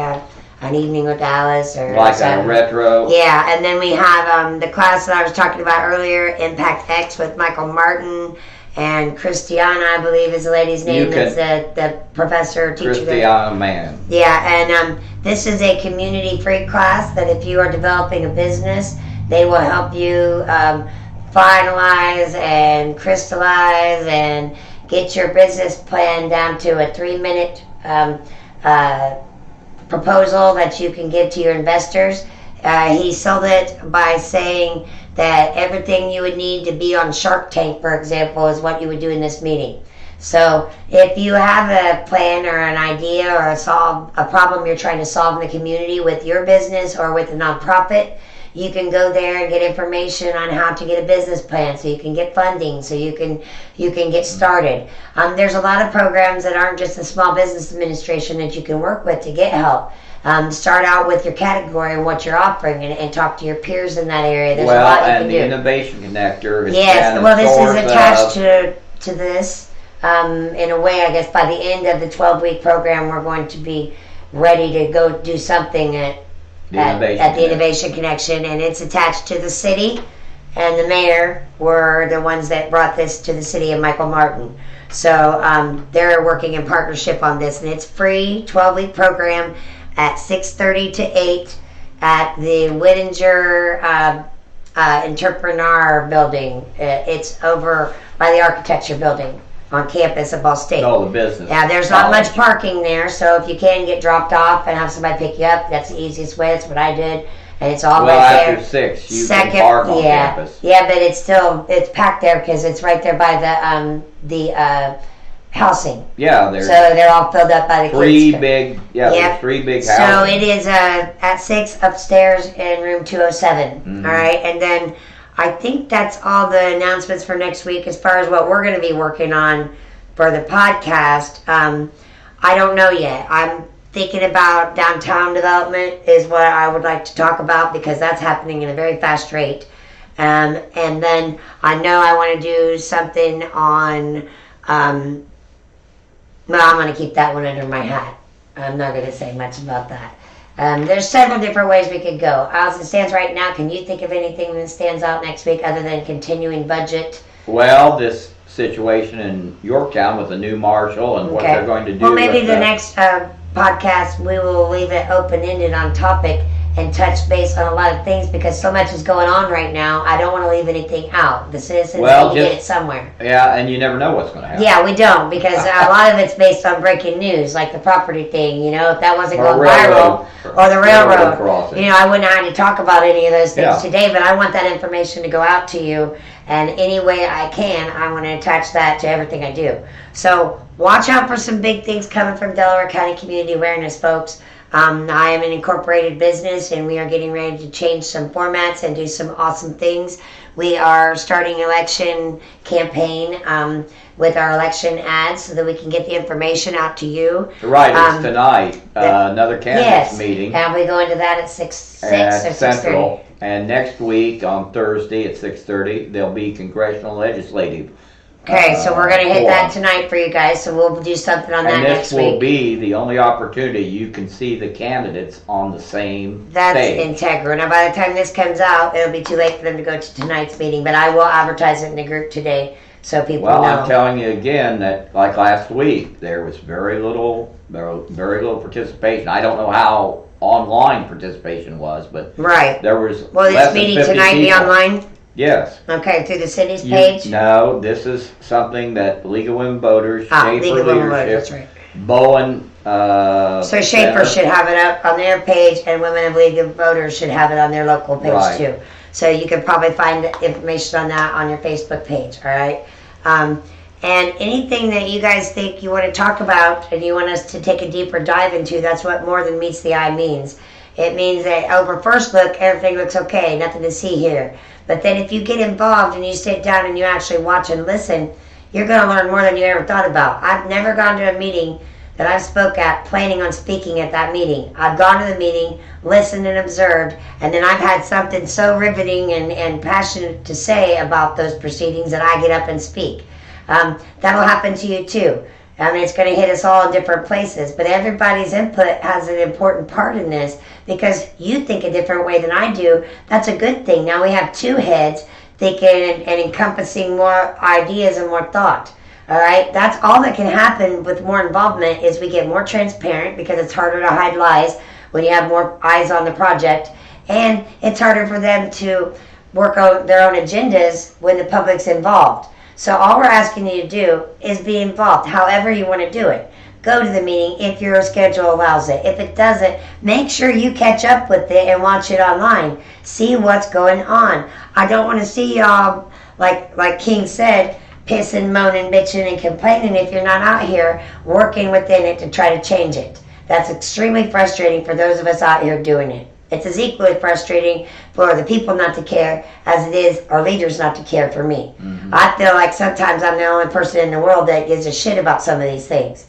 an evening with Alice or Like something. a retro. Yeah, and then we have the class that I was talking about earlier, Impact X with Michael Martin and Christiana, I believe is the lady's name. That's the professor teacher. Christiana Mann. Yeah, and this is a community-free class that if you are developing a business, they will help you finalize and crystallize and get your business plan down to a 3-minute proposal that you can give to your investors. He sold it by saying that everything you would need to be on Shark Tank, for example, is what you would do in this meeting. So if you have a plan or an idea or a problem you're trying to solve in the community with your business or with a nonprofit, you can go there and get information on how to get a business plan, so you can get funding, so you can get started. There's a lot of programs that aren't just the Small Business Administration that you can work with to get help. Start out with your category and what you're offering, and talk to your peers in that area. There's a lot you can do. Innovation Connector. Yes, well, this is attached to this. In a way, I guess by the end of the 12-week program, we're going to be ready to go do something at the Innovation Connection, and it's attached to the city, and the mayor were the ones that brought this to the city of Michael Martin. So they're working in partnership on this, and it's free, 12-week program at 6:30 to 8 at the Whittinger Entrepreneur Building. It's over by the Architecture Building on campus of Ball State. Oh, the business. Yeah, there's not much parking there, so if you can get dropped off and have somebody pick you up, that's the easiest way. That's what I did, and it's all right there. After 6, you can park on campus. Yeah, but it's packed there because it's right there by the housing. Yeah, so they're all filled up by the kids. There's 3 big houses. So it is at 6 upstairs in room 207. Mm-hmm. All right, and then I think that's all the announcements for next week as far as what we're going to be working on for the podcast. I don't know yet. I'm thinking about downtown development is what I would like to talk about, because that's happening at a very fast rate. And then I know I want to do something on, I'm going to keep that one under my hat. I'm not going to say much about that. There's several different ways we could go. As it stands right now, can you think of anything that stands out next week other than continuing budget? Well, this situation in Yorktown with the new marshal and what they're going to do. Well, maybe the next podcast we will leave it open-ended on topic and touch base on a lot of things, because so much is going on right now. I don't want to leave anything out. The citizens need to get it somewhere. Yeah, and you never know what's going to happen. Yeah, we don't, because a lot of it's based on breaking news, like the property thing. If that wasn't going viral, or the railroad crossing. I wouldn't have to talk about any of those things today, but I want that information to go out to you, and any way I can, I want to attach that to everything I do. So watch out for some big things coming from Delaware County Community Awareness, folks. I am an incorporated business, and we are getting ready to change some formats and do some awesome things. We are starting an election campaign with our election ads so that we can get the information out to you. Right, it's tonight, another candidates meeting. And we go into that at 6 or 6:30. And next week on Thursday at 6:30, there'll be congressional legislative. Okay, so we're going to hit that tonight for you guys, so we'll do something on that next week. And this will be the only opportunity you can see the candidates on the same That's stage. Integra. Now, by the time this comes out, it'll be too late for them to go to tonight's meeting, but I will advertise it in the group today so people know. Well, I'm telling you again that, like last week, there was very little participation. I don't know how online participation was, but there was Will this meeting tonight be online? Yes. Okay, through the city's page? No, this is something that League of Women Voters, Schaefer League of Women Voters, Leadership, that's right. Bowen. So Schaefer should have it up on their page, and Women of League of Voters should have it on their local page too. So you can probably find information on that on your Facebook page, all right? And anything that you guys think you want to talk about and you want us to take a deeper dive into, that's what More Than Meets the Eye means. It means that over first look, everything looks okay, nothing to see here. But then if you get involved and you sit down and you actually watch and listen, you're going to learn more than you ever thought about. I've never gone to a meeting that I spoke at planning on speaking at that meeting. I've gone to the meeting, listened and observed, and then I've had something so riveting and passionate to say about those proceedings that I get up and speak. That'll happen to you too. I mean, it's going to hit us all in different places, but everybody's input has an important part in this because you think a different way than I do. That's a good thing. Now we have two heads thinking and encompassing more ideas and more thought. All right, that's all that can happen with more involvement is we get more transparent because it's harder to hide lies when you have more eyes on the project, and it's harder for them to work on their own agendas when the public's involved. So all we're asking you to do is be involved however you want to do it. Go to the meeting if your schedule allows it. If it doesn't, make sure you catch up with it and watch it online. See what's going on. I don't want to see y'all, like King said, pissing, moaning, bitching, and complaining if you're not out here working within it to try to change it. That's extremely frustrating for those of us out here doing it. It's as equally frustrating for the people not to care as it is our leaders not to care for me. Mm-hmm. I feel like sometimes I'm the only person in the world that gives a shit about some of these things.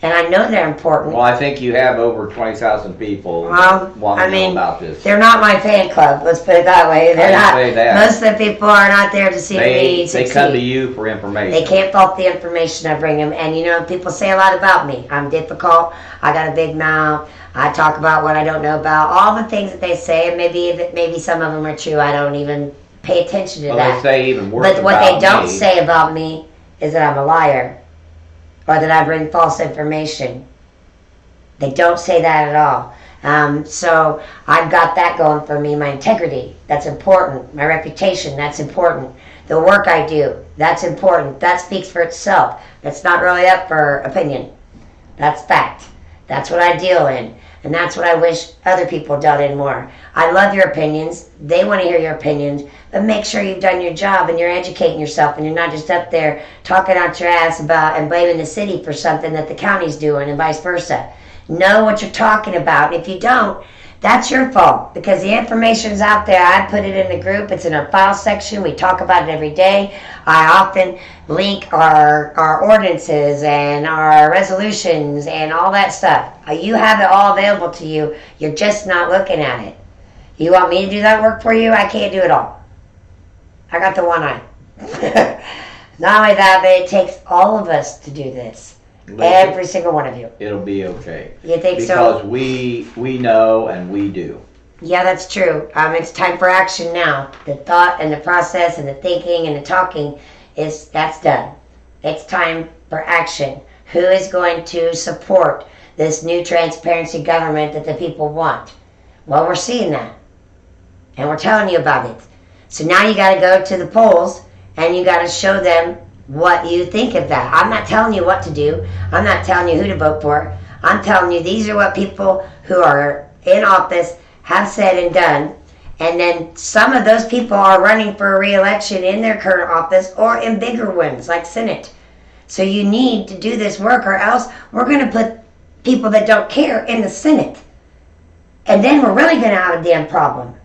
And I know they're important. Well, I think you have over 20,000 people want to know about this. They're not my fan club, let's put it that way. They're not. Say that. Most of the people are not there to see me succeed. They come to you for information. They can't fault the information I bring them. And, people say a lot about me. I'm difficult. I got a big mouth. I talk about what I don't know about. All the things that they say, and maybe some of them are true. I don't even pay attention to that. They say even worse But what they don't say about me is that I'm a liar. Or that I bring false information. They don't say that at all. So I've got that going for me. My integrity, that's important. My reputation, that's important. The work I do, that's important. That speaks for itself. That's not really up for opinion. That's fact. That's what I deal in. And that's what I wish other people dealt in more. I love your opinions. They want to hear your opinions. But make sure you've done your job and you're educating yourself and you're not just up there talking out your ass about and blaming the city for something that the county's doing and vice versa. Know what you're talking about. If you don't, that's your fault because the information's out there. I put it in the group. It's in our file section. We talk about it every day. I often link our ordinances and our resolutions and all that stuff. You have it all available to you. You're just not looking at it. You want me to do that work for you? I can't do it all. I got the one eye. Not only that, but it takes all of us to do this. Every single one of you. It'll be okay. You think because we know and we do. Yeah, that's true. It's time for action now. The thought and the process and the thinking and the talking that's done. It's time for action. Who is going to support this new transparency government that the people want? Well, we're seeing that. And we're telling you about it. So now you got to go to the polls and you got to show them what you think of that. I'm not telling you what to do. I'm not telling you who to vote for. I'm telling you these are what people who are in office have said and done. And then some of those people are running for a re-election in their current office or in bigger ones like Senate. So you need to do this work or else we're going to put people that don't care in the Senate. And then we're really going to have a damn problem.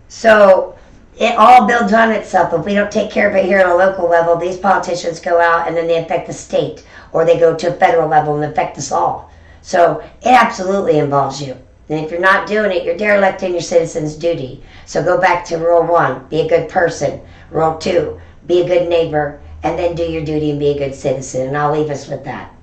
So it all builds on itself. If we don't take care of it here at a local level, these politicians go out and then they affect the state, or they go to a federal level and affect us all. So it absolutely involves you. And if you're not doing it, you're derelict in your citizen's duty. So go back to rule 1, be a good person. Rule 2, be a good neighbor, and then do your duty and be a good citizen. And I'll leave us with that.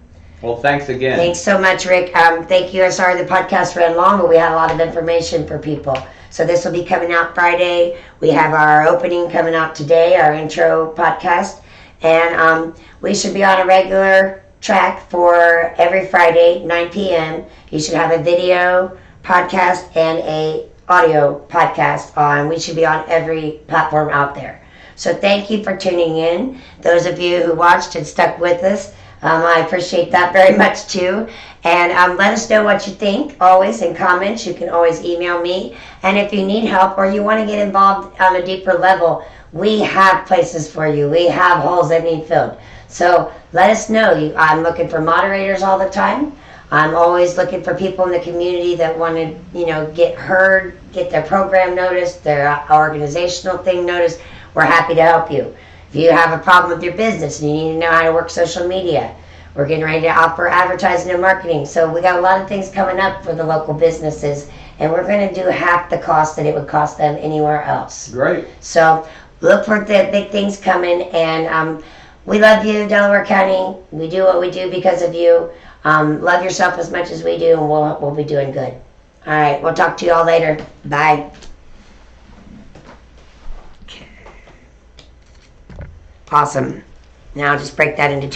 Well, thanks again. Thanks so much, Rick. Thank you. I'm sorry the podcast ran long, but we had a lot of information for people. So this will be coming out Friday. We have our opening coming out today, our intro podcast. And we should be on a regular track for every Friday, 9 p.m. You should have a video podcast and a audio podcast on. We should be on every platform out there. So thank you for tuning in. Those of you who watched and stuck with us, I appreciate that very much too. And let us know what you think, always in comments. You can always email me. And if you need help or you want to get involved on a deeper level, we have places for you. We have holes that need filled. So let us know. I'm looking for moderators all the time. I'm always looking for people in the community that want to, get heard, get their program noticed, their organizational thing noticed. We're happy to help you. If you have a problem with your business and you need to know how to work social media, we're getting ready to offer advertising and marketing. So we got a lot of things coming up for the local businesses, and we're going to do half the cost that it would cost them anywhere else. Great. So look for the big things coming, and We love you, Delaware County. We do what we do because of you. Love yourself as much as we do, and we'll be doing good. All right, we'll talk to you all later. Bye. Awesome. Now just break that into two